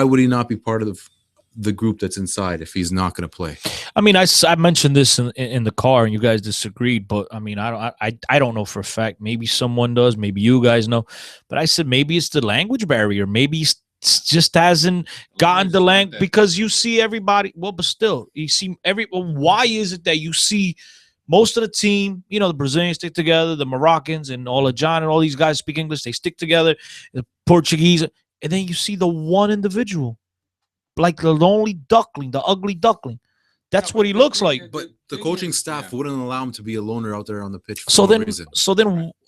would he not be part of the group that's inside if he's not going to play? I mean, I mentioned this in the car, and you guys disagreed. But I mean, I don't know for a fact. Maybe someone does. Maybe you guys know. But I said maybe it's the language barrier. Maybe he just hasn't gotten the language, because you see everybody. Well, but still, you see why is it that you see most of the team, the Brazilians stick together, the Moroccans and Olajan and all these guys speak English. They stick together. The Portuguese. And then you see the one individual, like the lonely duckling, the ugly duckling. That's what he looks like. But the coaching staff wouldn't allow him to be a loner out there on the pitch. So then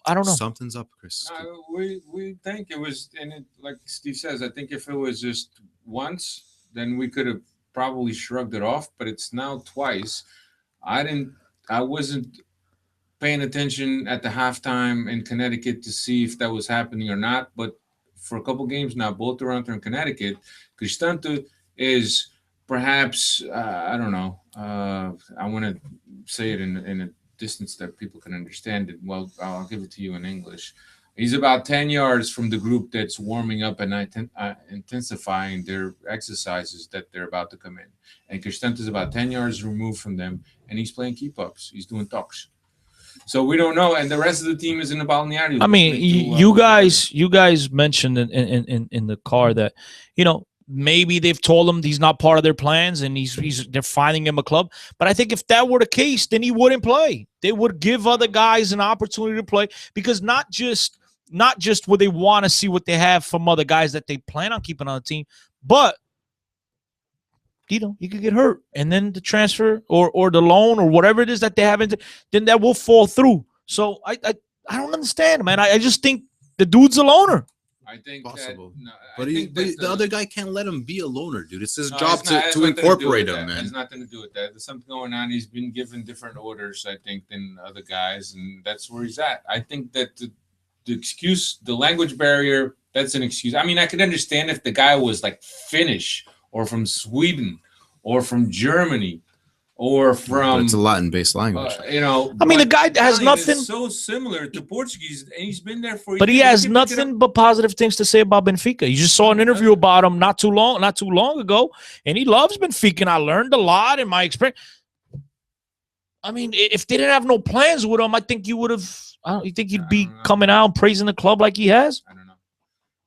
I don't know. Something's up, Chris. No, we think it was, and like Steve says, I think if it was just once, then we could have probably shrugged it off. But it's now twice. I wasn't paying attention at the halftime in Connecticut to see if that was happening or not, but for a couple games now, both Toronto and Connecticut, Cristante is perhaps, I don't know, I want to say it in a distance that people can understand it. Well, I'll give it to you in English. He's about 10 yards from the group that's warming up and intensifying their exercises that they're about to come in. And Cristante is about 10 yards removed from them, and he's playing keep-ups. He's doing talks. So we don't know, and the rest of the team is in the balneario. I mean, you guys mentioned in the car that maybe they've told him he's not part of their plans and they're finding him a club. But I think if that were the case, then he wouldn't play. They would give other guys an opportunity to play, because not just would they want to see what they have from other guys that they plan on keeping on the team, but you could get hurt, and then the transfer or the loan or whatever it is that they haven't, then that will fall through. So I don't understand, man. I just think the dude's a loner. I think possible, that, no, but the other guy can't let him be a loner, dude. It's his no, job to incorporate him, man. There's nothing to do with that. There's something going on. He's been given different orders, I think, than other guys, and that's where he's at. I think that the excuse, the language barrier, that's an excuse. I mean, I could understand if the guy was like Finnish or from Sweden or from Germany or from. But it's a Latin-based language. I mean, the guy has nothing. So similar to Portuguese, and he's been there for. But he has nothing but positive things to say about Benfica. You just saw an interview about him not too long ago, and he loves Benfica. And I learned a lot in my experience. I mean, if they didn't have no plans with him, I think you would have. You think he'd be coming out and praising the club like he has? I don't know.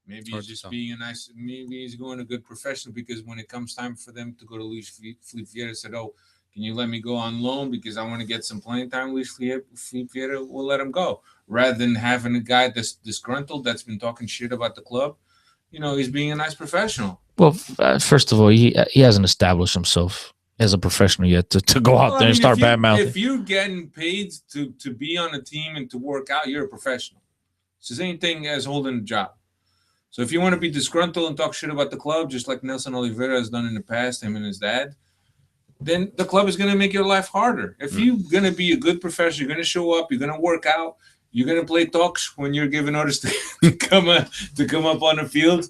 Maybe he's just being a nice. Maybe he's going a good professional, because when it comes time for them to go to Luis Felipe Vieira, said, "Oh, can you let me go on loan because I want to get some playing time?" Luis Felipe Vieira will let him go, rather than having a guy that's disgruntled, that's been talking shit about the club. He's being a nice professional. Well, first of all, he hasn't established himself as a professional yet to go out there and start bad mouthing. If you're getting paid to be on a team and to work out, you're a professional. It's the same thing as holding a job. So if you want to be disgruntled and talk shit about the club, just like Nelson Oliveira has done in the past, him and his dad, then the club is going to make your life harder. If you're going to be a good professional, you're going to show up, you're going to work out, you're going to play talks when you're given orders to come up on the field.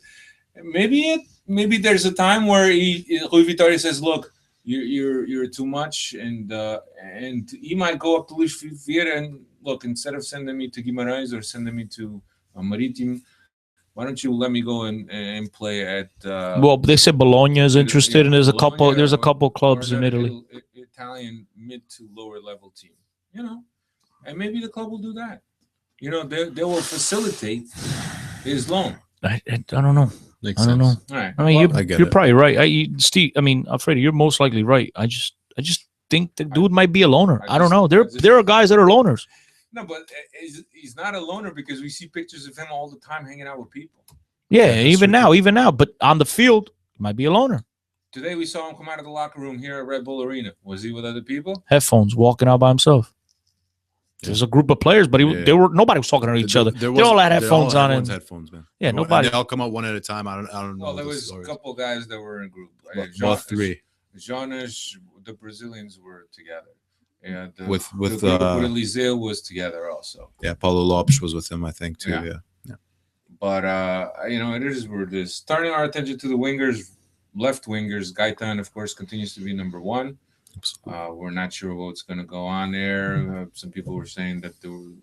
Maybe there's a time where Rui Vitória says, "Look, you're too much," and he might go up to Luis Vieira and look, instead of sending me to Guimarães or sending me to Marítimo, why don't you let me go and play at? Well, they said Bologna is interested, and there's a couple clubs in Italy. Italian mid to lower level team, and maybe the club will do that. They will facilitate his loan. I don't know. Makes I don't sense. know. All right. I mean, Well, you're probably right. Steve, I mean, Alfredo, you're most likely right. I just think the dude might be a loner. I don't know. There are guys that are loners. No, but he's not a loner, because we see pictures of him all the time hanging out with people. Yeah, even now. But on the field, he might be a loner. Today we saw him come out of the locker room here at Red Bull Arena. Was he with other people? Headphones, walking out by himself. There's a group of players, but nobody was talking to each other. They all had headphones on. And headphones, man. Yeah, nobody. They all come out one at a time. I don't know. Well, there was a couple guys that were in group. About three. Jonas, the Brazilians were together. Yeah, with Eliseu was together also. Yeah, Paulo Lopes was with him, I think, too. Yeah. But it is where it is. Turning our attention to the wingers, left wingers, Gaetan, of course, continues to be number one. We're not sure what's going to go on there. Some people were saying that the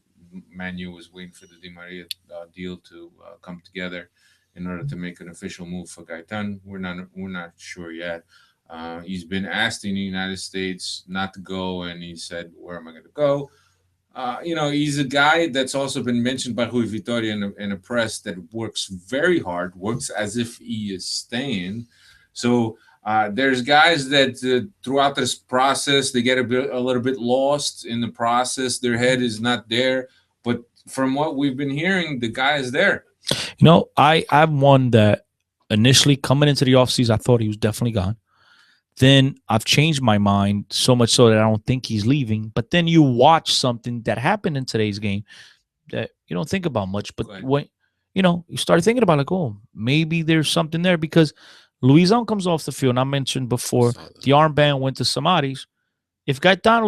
Man U was waiting for the Di Maria deal to come together in order to make an official move for Gaetan. We're not sure yet. He's been asked in the United States not to go, and he said, "Where am I going to go?" He's a guy that's also been mentioned by Rui Vitória in the press that works very hard, works as if he is staying. So there's guys that throughout this process, they get a little bit lost in the process. Their head is not there. But from what we've been hearing, the guy is there. I'm one that initially coming into the offseason, I thought he was definitely gone. Then I've changed my mind so much so that I don't think he's leaving. But then you watch something that happened in today's game that you don't think about much. But when you start thinking about maybe there's something there, because Luizão comes off the field. And I mentioned before the armband went to Samaris. If Gaetan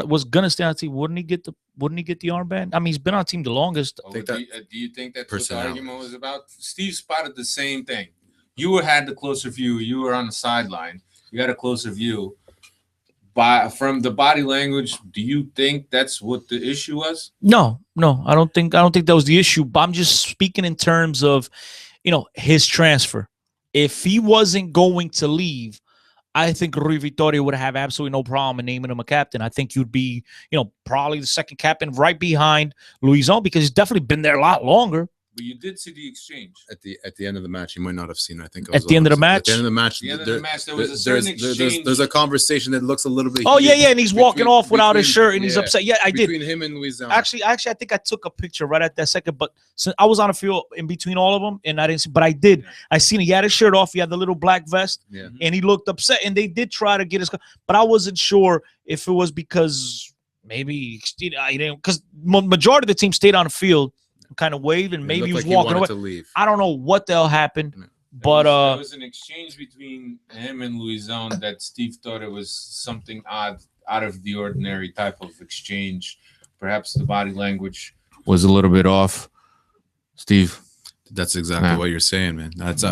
was gonna stay on the team, wouldn't he get the armband? I mean, he's been on the team the longest. Do you think that's what the argument was about? Steve spotted the same thing. You had the closer view. You were on the sideline. You got a closer view. From the body language, do you think that's what the issue was? No, I don't think that was the issue. But I'm just speaking in terms of, his transfer. If he wasn't going to leave, I think Rui Vitória would have absolutely no problem in naming him a captain. I think you'd be, probably the second captain right behind Luizão, because he's definitely been there a lot longer. But you did see the exchange. At the end of the match, you might not have seen it. I think At the end of the match? At the end of the match, At the end of the match, there was a certain exchange. There's a conversation that looks a little bit. Oh yeah, and he's walking off without his shirt, and he's yeah, upset. Yeah, I did. Between him and Luizão. Actually, I think I took a picture right at that second, but since I was on the field in between all of them, and I didn't see. But I did. Yeah. I seen he had his shirt off. He had the little black vest, Yeah. and he looked upset. And they did try to get his, but I wasn't sure if it was because maybe I didn't, because majority of the team stayed on the field, kind of waved, and maybe he was walking away. To leave. I don't know what the hell happened, Yeah. but there was an exchange between him and Luizão that Steve thought it was something odd, out of the ordinary type of exchange. Perhaps the body language was a little bit off. Steve, That's exactly what you're saying, man. That's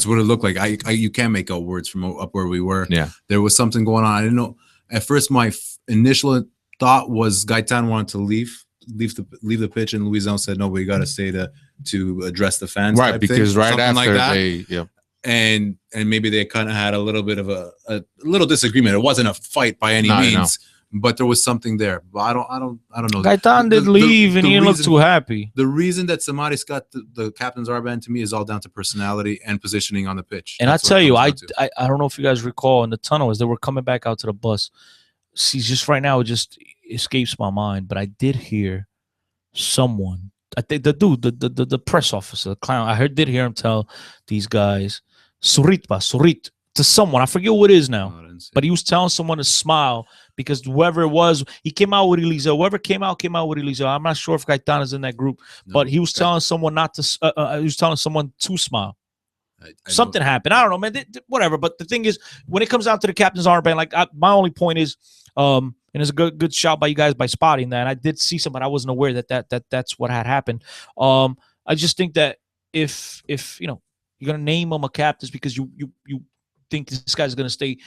what it looked like. You can't make out words from up where we were. Yeah, there was something going on. I didn't know. At first, my initial thought was Gaetan wanted to leave the pitch, and Luizão said, "No, we got to stay to address the fans." right. Because right Something after like that. yeah. And maybe they kind of had a little bit of a little disagreement. It wasn't a fight by any No, means, but there was something there. But I don't know. Gaetan did leave, and he didn't look too happy. The reason that Samaris got the captain's armband to me is all down to personality and positioning on the pitch. And That's I what tell it you, comes I down to. don't know if you guys recall in the tunnel as they were coming back out to the bus. See, just right now, it just escapes my mind. But I did hear someone. I think the dude, the press officer, the clown. Did hear him tell these guys, "Surit to someone. I forget who it is now." No, I didn't see But he was telling someone to smile because whoever it was, he came out with Elisa. Whoever came out with Elisa. I'm not sure if Gaetan is in that group, No, but he was telling someone not to. He was telling someone to smile. I Something happened. I don't know, man. Whatever. But the thing is, when it comes down to the captain's armband, like my only point is, and it's a good shout by you guys by spotting that. And I did see something. I wasn't aware that's what had happened. I just think that if you're gonna name him a captain, it's because you think this guy's gonna stay,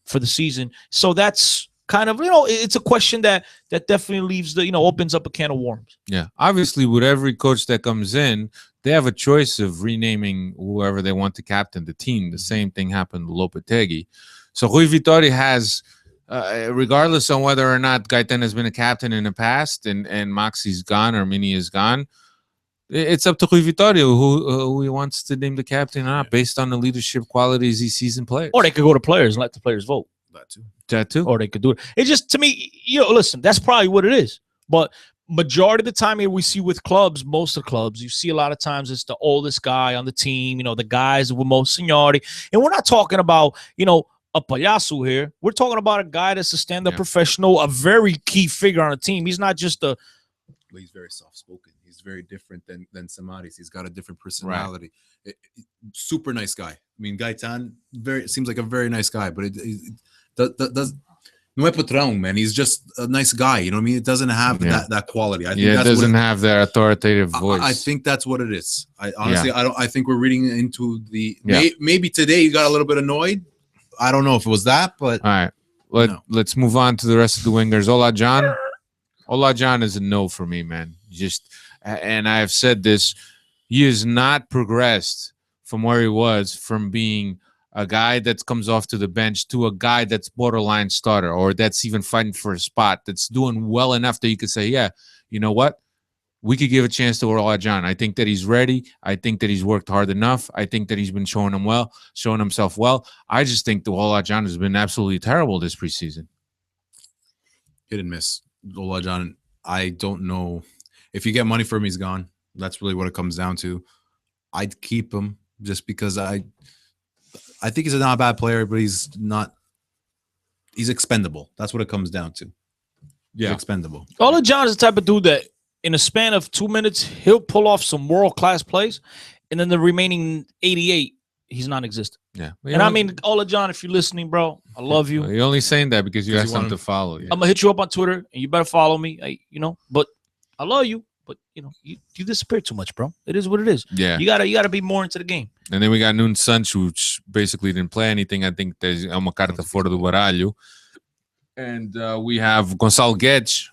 for the season. So that's kind of, it's a question that definitely leaves opens up a can of worms. Yeah, obviously, with every coach that comes in, they have a choice of renaming whoever they want to captain the team. The same thing happened to Lopetegui. So Rui Vitória has, regardless on whether or not Gaetan has been a captain in the past and Maxi's gone or Mini is gone, it's up to Rui Vitória who he wants to name the captain or not, based on the leadership qualities he sees in players. Or they could go to players and let the players vote. that too. Or they could do it. It just, to me, listen, that's probably what it is. But majority of the time here we see with clubs, most of the clubs, you see a lot of times it's the oldest guy on the team, the guys with most seniority. And we're not talking about, a payaso here. We're talking about a guy that's a stand-up professional, a very key figure on the team. He's not just a... Well, he's very soft-spoken. He's very different than Samaris. He's got a different personality. Right. Super nice guy. I mean, Gaetan seems like a very nice guy, but it does no é patrão, man. He's just a nice guy. You know what I mean? It doesn't have that quality. I think it doesn't have that authoritative voice. I think that's what it is. I honestly, I think we're reading into the. Yeah. Maybe today he got a little bit annoyed. I don't know if it was that, but all right. Let's move on to the rest of the wingers. Ola John is a no for me, man. And I have said this, he has not progressed from where he was, from being a guy that comes off to the bench to a guy that's borderline starter, or that's even fighting for a spot, that's doing well enough that you could say, yeah, you know what? We could give a chance to Ola John. I think that he's ready. I think that he's worked hard enough. I think that he's been showing himself well. I just think the Ola John has been absolutely terrible this preseason. Hit and miss. Ola John, I don't know. If you get money for him, he's gone. That's really what it comes down to. I'd keep him just because I think he's not a bad player, but he's expendable. That's what it comes down to. Yeah. He's expendable. Ola John is the type of dude that in a span of 2 minutes, he'll pull off some world-class plays, and then the remaining 88, he's non-existent. Yeah. And I mean, Ola John, if you're listening, bro, I love you. You're only saying that because you got something to follow. Yeah. I'm going to hit you up on Twitter, and you better follow me, but I love you. But, you disappear too much, bro. It is what it is. Yeah. You gotta be more into the game. And then we got Nuno Sancho, which basically didn't play anything. I think there's uma carta fora do baralho. And we have Gonçalo Guedes.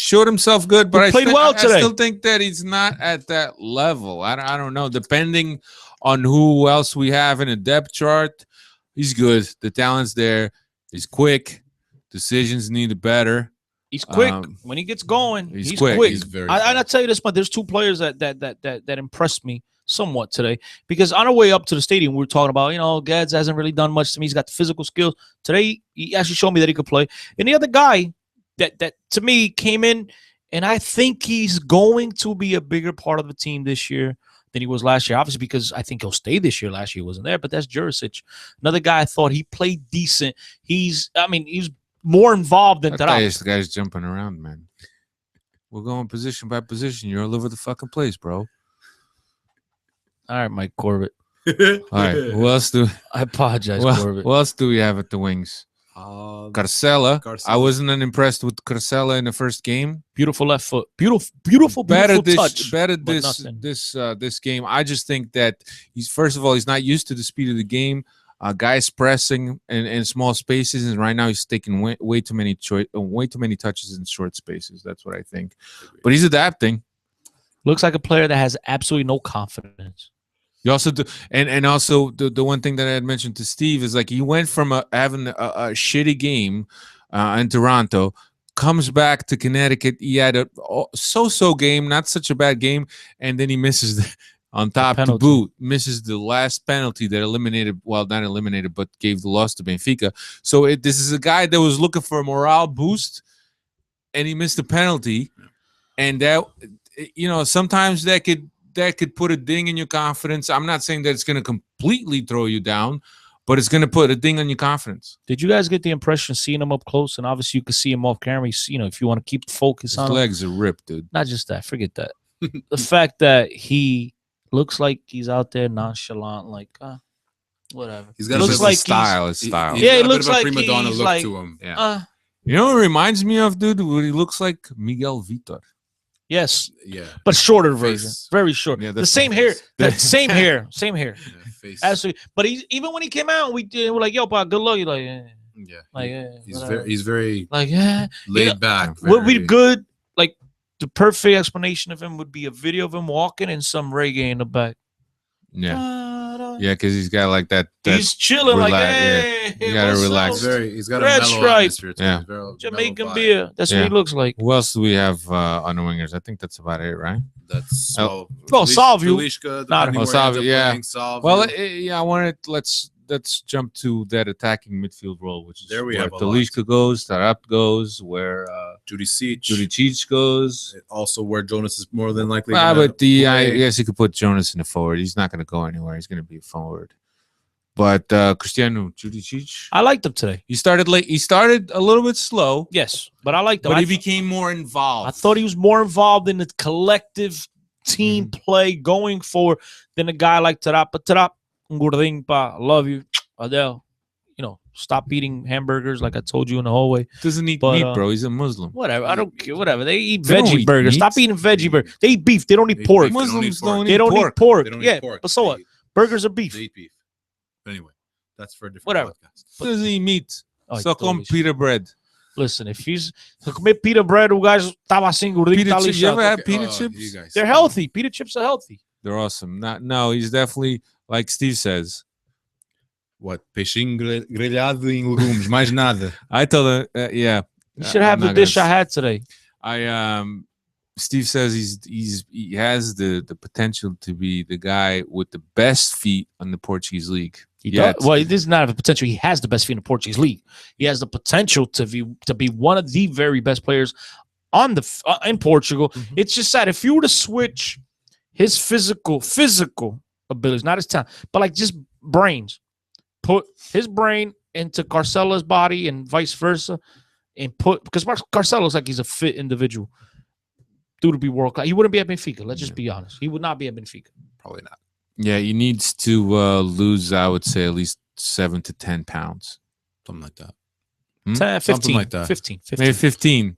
Showed himself good, but he played well today. I still think that he's not at that level. I don't know. Depending on who else we have in a depth chart, he's good. The talent's there. He's quick. Decisions needed better. He's quick when he gets going. He's He's quick. quick. He's very I'll fast. tell you this, but there's two players that impressed me somewhat today, because on our way up to the stadium, we were talking about, Gads hasn't really done much to me. He's got the physical skills. Today, he actually showed me that he could play. And the other guy that to me came in, and I think he's going to be a bigger part of the team this year than he was last year. Obviously, because I think he'll stay this year. Last year he wasn't there, but that's Jurisic. Another guy I thought he played decent. He's more involved than Tarap. This guy's jumping around, man. We're going position by position. You're all over the fucking place, bro. All right, Mike Corbett. All right. Who else I apologize, Well, Corbett. who else do we have at the wings? Carcella. I wasn't unimpressed with Carcella in the first game. Beautiful left foot. Beautiful touch. Better but this game. I just think that he's not used to the speed of the game. Guys pressing in small spaces, and right now he's taking way too many touches in short spaces. That's what I think. But he's adapting. Looks like a player that has absolutely no confidence. You also do, and also the one thing that I had mentioned to Steve is like he went from having a shitty game in Toronto, comes back to Connecticut. He had a so-so game, not such a bad game, and then he misses on top to boot, misses the last penalty that not eliminated, but gave the loss to Benfica. So this is a guy that was looking for a morale boost, and he missed the penalty, and that sometimes that could put a ding in your confidence. I'm not saying that it's going to completely throw you down, but it's going to put a ding on your confidence. Did you guys get the impression seeing him up close? And obviously you could see him off camera. If you want to keep the focus on his him. legs are ripped, dude. Not just that. Forget that. The fact that he looks like he's out there nonchalant, like, whatever. He's got looks like style. His style. It looks like prima donna he's look like, to him. Yeah. You know what it reminds me of, dude? What he looks like? Miguel Vitor. Yes. Yeah. But shorter version. Very short. Yeah, the same hair. Same hair. Same hair. Yeah, face. Absolutely. We're when he came out, we're like, yo, pa, good luck. You're like, He's very like, laid back. What would be good? Like the perfect explanation of him would be a video of him walking and some reggae in the back. Yeah. Yeah, because he's got like that. He's chilling like, hey, you gotta relax. He's got Red a mellow stripe. atmosphere to him. Very Jamaican mellow beer. That's what he looks like. Who else do we have on the wingers? I think that's about it, right? That's Salvio. Salvio, yeah. Salvio. Well, I wanted let's jump to that attacking midfield role, which is there we where have Talisca goes, Tarap goes, where Juricic goes. Also, where Jonas is more than likely. But I guess you could put Jonas in the forward. He's not going to go anywhere. He's going to be a forward. But Cristiano Juricic, I liked him today. He started late. He started a little bit slow. Yes, but I liked him. But he became more involved. I thought he was more involved in the collective team play going forward than a guy like Tarap. But Tarap, I love you, Adele. Stop eating hamburgers like I told you in the hallway. Doesn't eat meat, bro. He's a Muslim. Whatever. I don't care. Whatever. They eat veggie burgers. Stop eating veggie burgers. They eat beef. They don't eat pork. Muslims don't eat pork. They don't yeah, eat pork. but so what? Burgers are beef. They eat beef. Anyway, that's for a different Whatever. podcast. Doesn't eat meat. Oh, So come pita bread. Listen, if he's comer pita bread, o gajo estava assim gordinho, tá You ever lixado. had pita chips? They're healthy. Pita chips are healthy. They're awesome. No, he's definitely, like Steve says. What? Peixinho grelhado em legumes, mais nada. I told him, yeah. You should have the dish I had today. Steve says he has the potential to be the guy with the best feet on the Portuguese league. He does. Well, he does not have the potential. He has the best feet in the Portuguese league. He has the potential to be one of the very best players on in Portugal. Mm-hmm. It's just that if you were to switch his physical abilities, not his talent, but like just brains, put his brain into Carcella's body and vice versa, and because Carcella looks like he's a fit individual. Dude would be world class. He wouldn't be at Benfica. Let's just be honest. He would not be at Benfica. Probably not. Yeah, he needs to lose, I would say, at least 7 to 10 pounds. Something like that. 10, 15, something like that. 15. Maybe 15.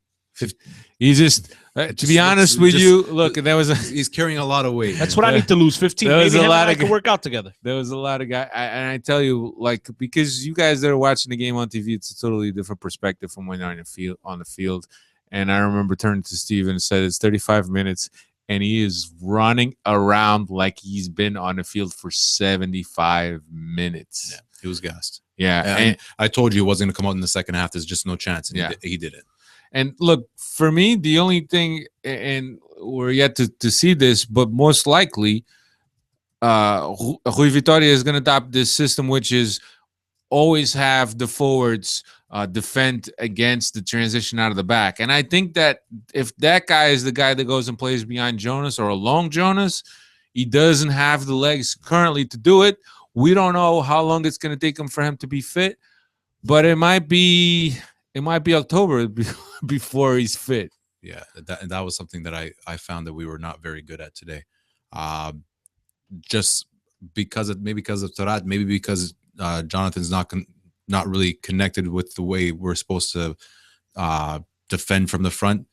He just, to be honest with you, look, he's carrying a lot of weight. That's what I need to lose, 15. Maybe him and I can work out together. There was a lot of guys. And I tell you, like, because you guys that are watching the game on TV, it's a totally different perspective from when you're on the field. And I remember turning to Steven and said, it's 35 minutes. And he is running around like he's been on the field for 75 minutes. Yeah, he was gassed. Yeah. And I told you he wasn't going to come out in the second half. There's just no chance. And he did it. And look, for me, the only thing, and we're yet to see this, but most likely, Rui Vitória is going to adopt this system, which is always have the forwards defend against the transition out of the back. And I think that if that guy is the guy that goes and plays behind Jonas or along Jonas, he doesn't have the legs currently to do it. We don't know how long it's going to take him for him to be fit, but it might be October before he's fit. Yeah, that was something that I found that we were not very good at today. Just because of Tarat, maybe because Jonathan's not really connected with the way we're supposed to defend from the front.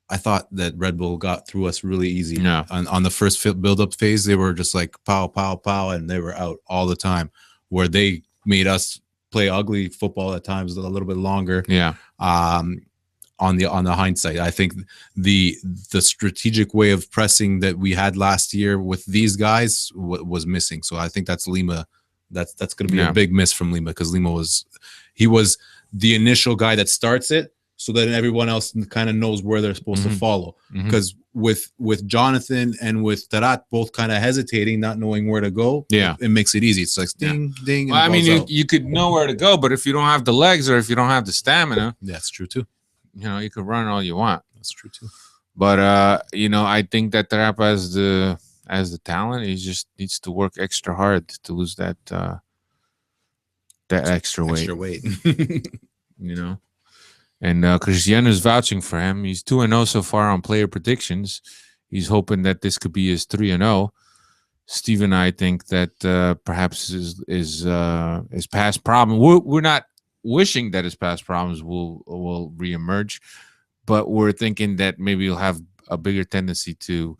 I thought that Red Bull got through us really easy. Yeah. On the first build-up phase, they were just like pow, pow, pow, and they were out all the time, where they made us play ugly football at times a little bit longer. Yeah. On the hindsight, I think the strategic way of pressing that we had last year with these guys was missing. So I think that's Lima. That's going to be a big miss from Lima, because Lima was the initial guy that starts it, so that everyone else kind of knows where they're supposed to follow. Because with Jonathan and with Tarat both kind of hesitating, not knowing where to go, it makes it easy. It's like ding, ding. Well, I mean, you could know where to go, but if you don't have the legs or if you don't have the stamina, that's true too. You can run all you want. That's true too. But I think that Tarat has the talent. He just needs to work extra hard to lose that extra weight. And Cristiano is vouching for him. He's 2-0 so far on player predictions. He's hoping that this could be his 3-0. Steve and I think that perhaps his past problem. We're not wishing that his past problems will reemerge, but we're thinking that maybe he'll have a bigger tendency to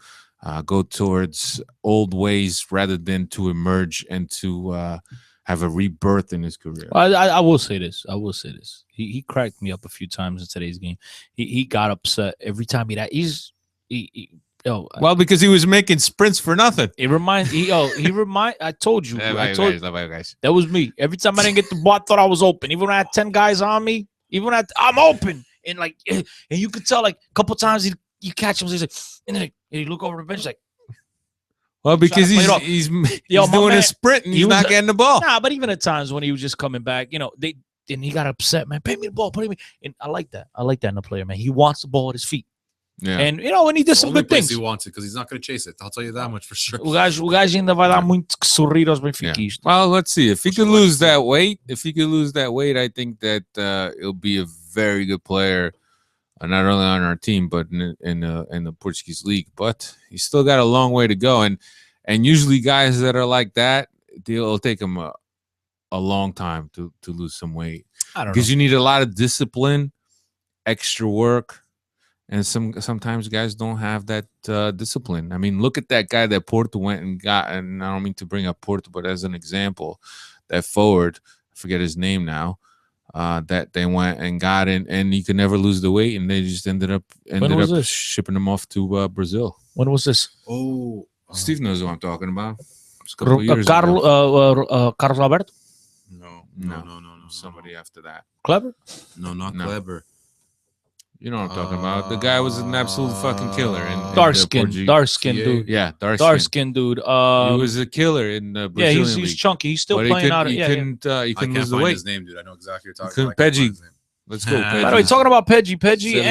go towards old ways rather than to emerge and to have a rebirth in his career. I will say this. He cracked me up a few times in today's game. He got upset every time well, because he was making sprints for nothing. I told you. Guys. That was me. Every time I didn't get the ball, I thought I was open. Even when I had 10 guys on me, I'm open. And you could tell, like, a couple times you catch him, he's like, and you look over the bench like, well, because he's doing a sprint and he's not getting the ball. Nah, but even at times when he was just coming back, he got upset, man. Pay me the ball, and I like that. I like that in a player, man. He wants the ball at his feet. Yeah. And and he did some good things. He wants it because he's not going to chase it. I'll tell you that much for sure. O gajo ainda vai dar muito que sorrir aos benfiquistas. Well, let's see. If he could lose that weight, I think that he'll be a very good player, not only on our team but in the Portuguese league. But he's still got a long way to go. And usually guys that are like that, it'll take them a long time to lose some weight. I don't know, because you need a lot of discipline, extra work. And sometimes guys don't have that discipline. I mean, look at that guy that Porto went and got. And I don't mean to bring up Porto, but as an example, that forward, I forget his name now, that they went and got in, and he could never lose the weight, and they just ended up shipping him off to Brazil. When was this? Steve knows who I'm talking about. It's a couple of years ago. Carlos Alberto? No. Somebody after that. Clever? No, not Clever. You know what I'm talking about. The guy was an absolute fucking killer. Dark skin dude. Yeah, dark skin dude. He was a killer in the Brazilian he's league. chunky. He's still playing out. He couldn't lose the weight. His name, dude. I know exactly what you're talking about. Peggy. Let's go, Peggy. By the way, talking about Peggy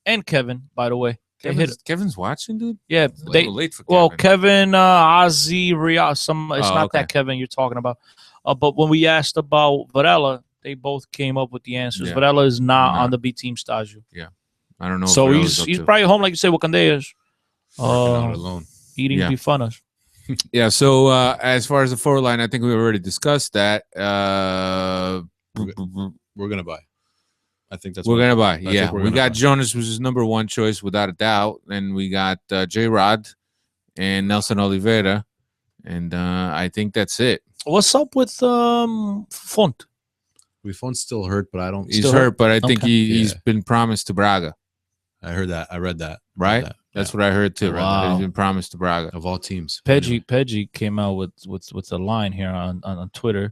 and Kevin, by the way. Kevin's watching, dude? Yeah. It's a little late for Kevin. Well, Kevin, Ozzy, Ria, it's not okay. that Kevin you're talking about. But when we asked about Varela, they both came up with the answers. Yeah. Varela is not on the B team stage. Yeah. I don't know. So he's probably home, like you say, with Candeias. Not alone. Eating bifanas. Yeah. So as far as the forward line, I think we already discussed that. We're gonna buy. I think that's we're gonna buy. Yeah, we got Jonas, which is number one choice without a doubt, and we got J Rod and Nelson Oliveira, and I think that's it. What's up with Font? Font's still hurt, but I don't. He's hurt, but I think he's been promised to Braga. I heard that. I read that. Right? That's what I heard too. Wow. He's been promised to Braga of all teams. Peggy came out with a line here on Twitter.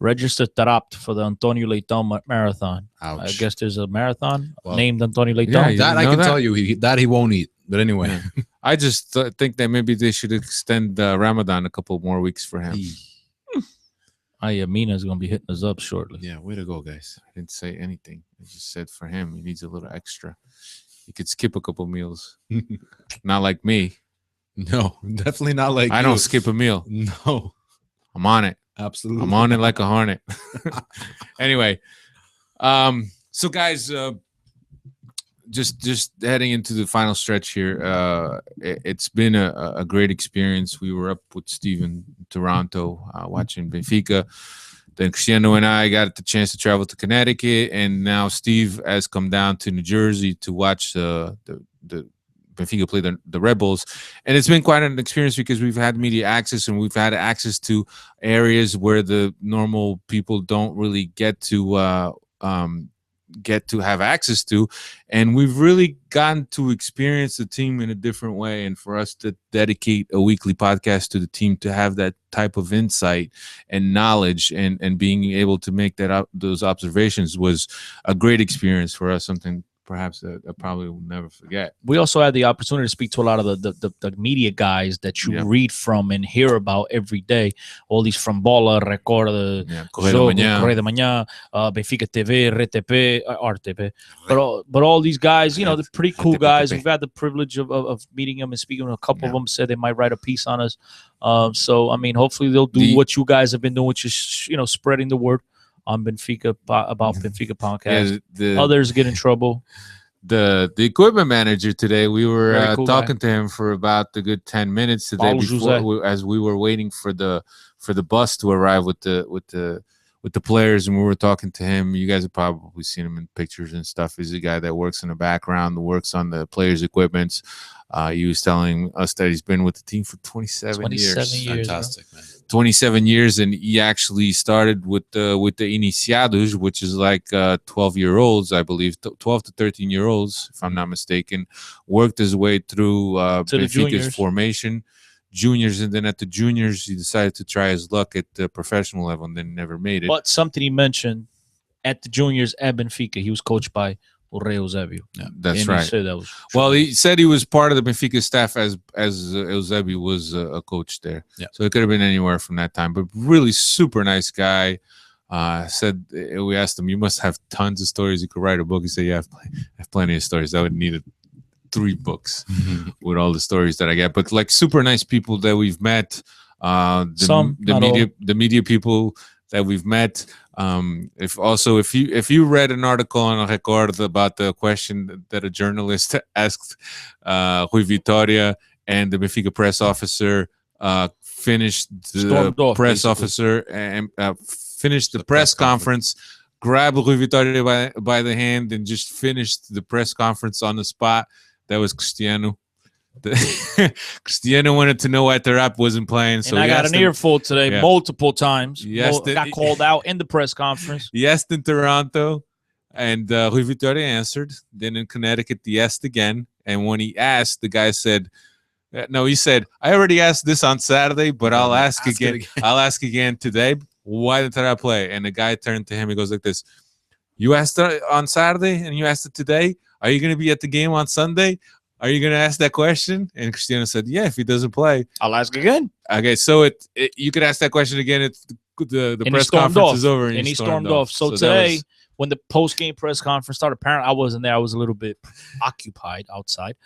register Tarapt for the Antonio Leitão marathon. Ouch. I guess there's a marathon Well, named Antonio Leitão. yeah, That I know can that? tell you he won't eat. But anyway, Yeah. I just think that maybe they should extend Ramadan a couple more weeks for him. Mina's going to be hitting us up shortly. Yeah, way to go, guys. I didn't say anything. I just said for him, he needs a little extra. He could skip a couple meals. Not like me. No, definitely not like I you. don't skip a meal. No, I'm on it. absolutely. I'm on it like a hornet. Anyway, so guys, just heading into the final stretch here. It's been a great experience. We were up with Steve in Toronto watching Benfica. Then Cristiano and I got the chance to travel to Connecticut, and now Steve has come down to New Jersey to watch the Benfica play the Red Bulls. And it's been quite an experience because we've had media access and we've had access to areas where the normal people don't really get to have access to, and we've really gotten to experience the team in a different way. And for us to dedicate a weekly podcast to the team to have that type of insight and knowledge and being able to make those observations was a great experience for us, something perhaps that I probably will never forget. We also had the opportunity to speak to a lot of the media guys that you read from and hear about every day. All these from Bola, Record, Correio de Manhã, Benfica TV, RTP. But all these guys, they're pretty cool guys. We've had the privilege of meeting them and speaking to a couple of them. Said they might write a piece on us. So, I mean, hopefully they'll do what you guys have been doing, which is, spreading the word on Benfica, about Benfica Podcast. Others get in trouble. The equipment manager today, we were talking to him for about a good 10 minutes today as we were waiting for the bus to arrive with the players, and we were talking to him. You guys have probably seen him in pictures and stuff. He's a guy that works in the background, that works on the players' equipments. He was telling us that he's been with the team for 27 years. Fantastic, man. 27 years, and he actually started with the Iniciados, which is like 12-year-olds, I believe, 12 to 13-year-olds, if I'm not mistaken. Worked his way through Benfica's formation, juniors, and then at the juniors, he decided to try his luck at the professional level, and then never made it. But something he mentioned at the juniors at Benfica, he was coached by Eusebio. Yeah, that's and right. He said that was true. Well, he said he was part of the Benfica staff as Eusebio was a coach there. Yeah. So it could have been anywhere from that time. But really super nice guy. Said we asked him, you must have tons of stories. You could write a book. He said, yeah, I have plenty of stories. I would need 3 books with all the stories that I get. But like super nice people that we've met. The media people that we've met. If you read an article on Record about the question that a journalist asked Rui Vitória, and the Benfica press officer finished the press officer and finished the press conference, grabbed Rui Vitória by the hand, and just finished the press conference on the spot. That was Cristiano. Cristiano wanted to know why Tarapt wasn't playing, so I got an earful today multiple times. Got called out in the press conference. He asked in Toronto, and Rui Vitória answered. Then in Connecticut, he asked again, and when he asked, the guy said, "No," he said, "I already asked this on Saturday, but I'll ask again. I'll ask again today. Why did Tarapt play?" And the guy turned to him. He goes like this: "You asked it on Saturday, and you asked it today. Are you going to be at the game on Sunday? Are you going to ask that question?" And Cristiano said, "Yeah, if he doesn't play, I'll ask again." Okay, so you could ask that question again if the press conference is over. And he stormed off. So today, when the post-game press conference started, apparently I wasn't there. I was a little bit occupied outside.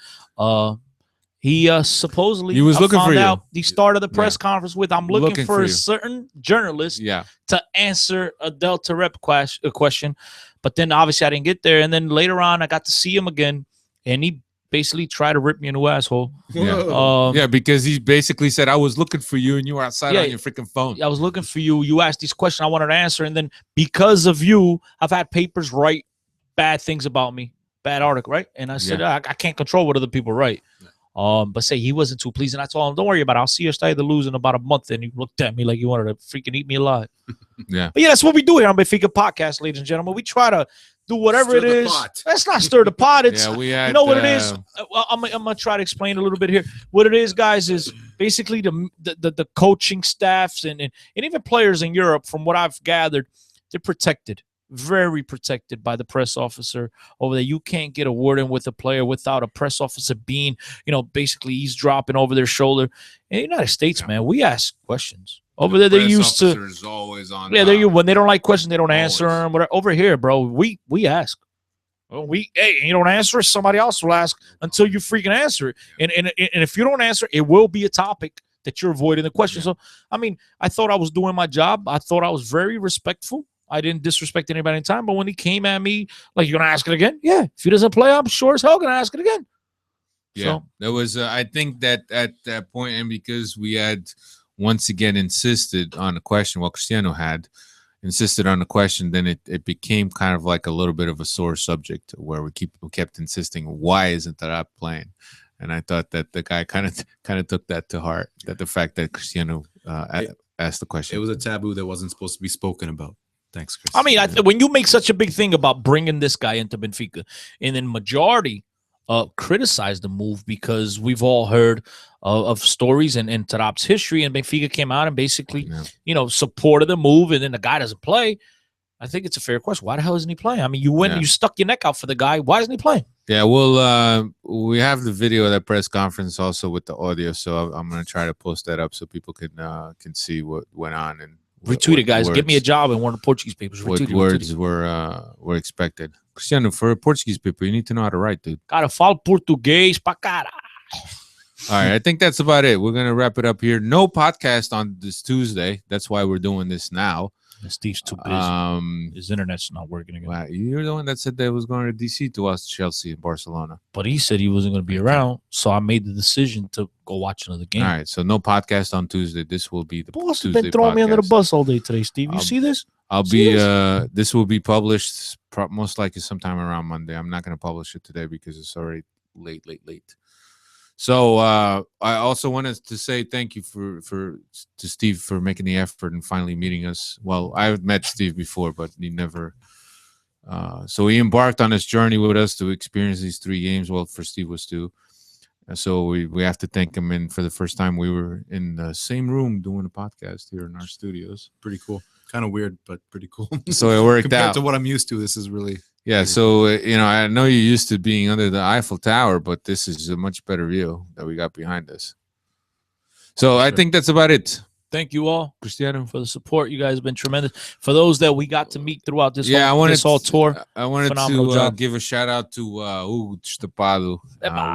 He supposteally was looking for you. He started the press conference with, "I'm looking for a certain journalist to answer a Delta Rep question." But then obviously I didn't get there. And then later on, I got to see him again, and he basically tried to rip me a new asshole. Yeah, because he basically said, "I was looking for you, and you were outside on your freaking phone. I was looking for you. You asked these questions I wanted to answer, and then because of you, I've had papers write bad things about me, bad article, right?" And I said, I can't control what other people write. But say he wasn't too pleased, and I told him, "Don't worry about it. I'll see you start to lose in about a month." And he looked at me like he wanted to freaking eat me alive. Yeah. But yeah, that's what we do here on Benfica Podcast, ladies and gentlemen. We try to do whatever Stir it the is. pot. Let's not stir the pot. It's Yeah, we had, you know what it is. Well, I'm gonna try to explain a little bit here. What it is, guys, is basically the coaching staffs and even players in Europe. From what I've gathered, they're protected, very protected by the press officer over there. You can't get a word in with a player without a press officer being, basically eavesdropping over their shoulder. In the United States, man, we ask questions. Over there, they're used to. Always on When they don't like questions, they don't answer Always. them. Whatever. Over here, bro, we ask. Hey, you don't answer it, somebody else will ask until you freaking answer it. And if you don't answer, it will be a topic that you're avoiding the question. So, I mean, I thought I was doing my job. I thought I was very respectful. I didn't disrespect anybody in time. But when he came at me, like, you're going to ask it again? Yeah. If he doesn't play, I'm sure as hell going to ask it again. Yeah, So, there was. I think that at that point, and because we had once again insisted on the question, well, Cristiano had insisted on the question, then it became kind of like a little bit of a sore subject where we kept insisting, why isn't that playing? And I thought that the guy kind of took that to heart, that the fact that Cristiano asked the question. It was a taboo that wasn't supposed to be spoken about. Thanks, Chris. I mean, when you make such a big thing about bringing this guy into Benfica, and then majority criticized the move because we've all heard of stories and Tarap's history, and Benfica came out and basically, supported the move, and then the guy doesn't play. I think it's a fair question. Why the hell isn't he playing? I mean, you stuck your neck out for the guy. Why isn't he playing? Yeah, well, we have the video of that press conference also with the audio, so I'm going to try to post that up so people can see what went on and retweet it, guys. Give me a job in one of the Portuguese papers. What words were expected. Cristiano, for a Portuguese paper, you need to know how to write, dude. Cara, falo português pra caralho. All right, I think that's about it. We're going to wrap it up here. No podcast on this Tuesday. That's why we're doing this now. Steve's too busy. His internet's not working again. Wow, you're the one that said that was going to DC to watch Chelsea and Barcelona. But he said he wasn't going to be around, so I made the decision to go watch another game. All right, so no podcast on Tuesday. This will be the boss has Tuesday been throwing podcast. me under the bus all day today, Steve. You see this? This will be published most likely sometime around Monday. I'm not going to publish it today because it's already late. So I also wanted to say thank you to Steve for making the effort and finally meeting us. Well, I've met Steve before, but he never. So he embarked on this journey with us to experience these 3 games. Well, for Steve was 2. So we have to thank him. And for the first time, we were in the same room doing a podcast here in our studios. Pretty cool. Kind of weird, but pretty cool. So it worked Compared out. to what I'm used to, this is really. Yeah, so I know you're used to being under the Eiffel Tower, but this is a much better view that we got behind us. So I think that's about it. Thank you all, Cristiano, for the support. You guys have been tremendous. For those that we got to meet throughout this whole tour, I wanted to give a shout out to Hugo Stapado.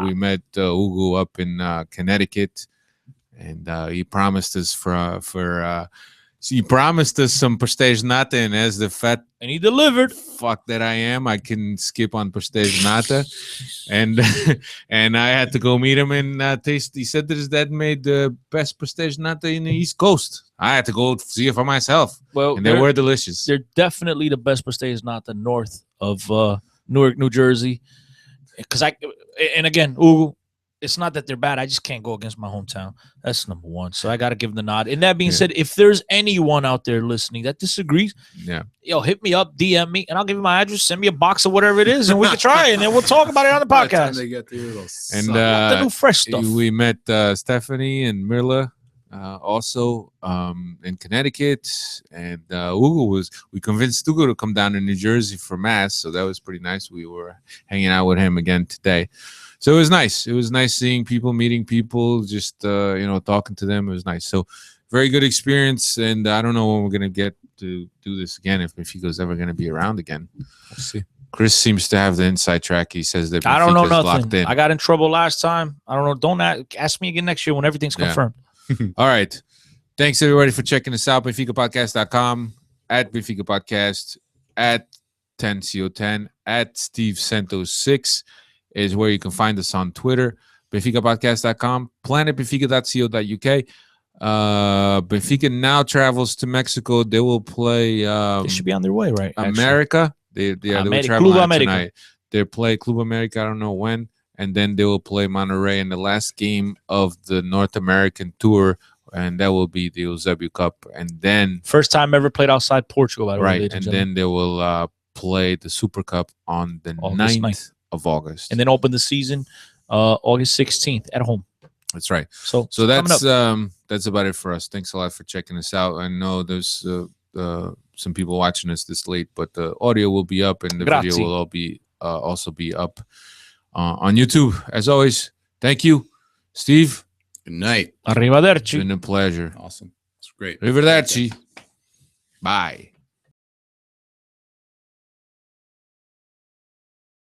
We met Hugo up in Connecticut, and he promised us he promised us some pastéis nata, and as the fat and he delivered. Fuck that I am. I can skip on pastéis nata, and I had to go meet him and taste. He said that his dad made the best pastéis nata in the East Coast. I had to go see it for myself. Well, and they were delicious. They're definitely the best pastéis nata north of Newark, New Jersey. Because again, Hugo, it's not that they're bad. I just can't go against my hometown. That's number one. So I got to give them the nod. And that being said, if there's anyone out there listening that disagrees, hit me up, DM me, and I'll give you my address. Send me a box of whatever it is, and we can try it, and then we'll talk about it on the podcast. They get there, and the new fresh stuff. We met Stephanie and Mirla also in Connecticut, and we convinced Hugo to come down to New Jersey for Mass, so that was pretty nice. We were hanging out with him again today. So it was nice. It was nice seeing people, meeting people, just talking to them. It was nice. So very good experience, and I don't know when we're gonna get to do this again. If Benfica's ever gonna be around again, we'll see. Chris seems to have the inside track. He says that I don't know Benfica's nothing. locked in. I got in trouble last time. I don't know. Don't ask me again next year when everything's confirmed. All right. Thanks everybody for checking us out. BenficaPodcast.com, at Benfica Podcast, at 10CO10, at Steve Santos 6 is where you can find us on Twitter. BenficaPodcast.com, planetbenfica.co.uk. Benfica now travels to Mexico. They will play. They should be on their way, right? America. They will travel tonight. They play Club America. I don't know when, and then they will play Monterrey in the last game of the North American tour, and that will be the Eusebio Cup. And then first time ever played outside Portugal, by the way. Right, and then they will play the Super Cup on the August 9th of August. and then open the season August 16th at home. That's right. So So coming up. that's about it for us. Thanks a lot for checking us out. I know there's some people watching us this late, but the audio will be up and the Grazie. video will all be also be up on YouTube. As always, thank you, Steve. Good night. It's Arrivederci. been a pleasure. Awesome. It's great. Arrivederci. Bye.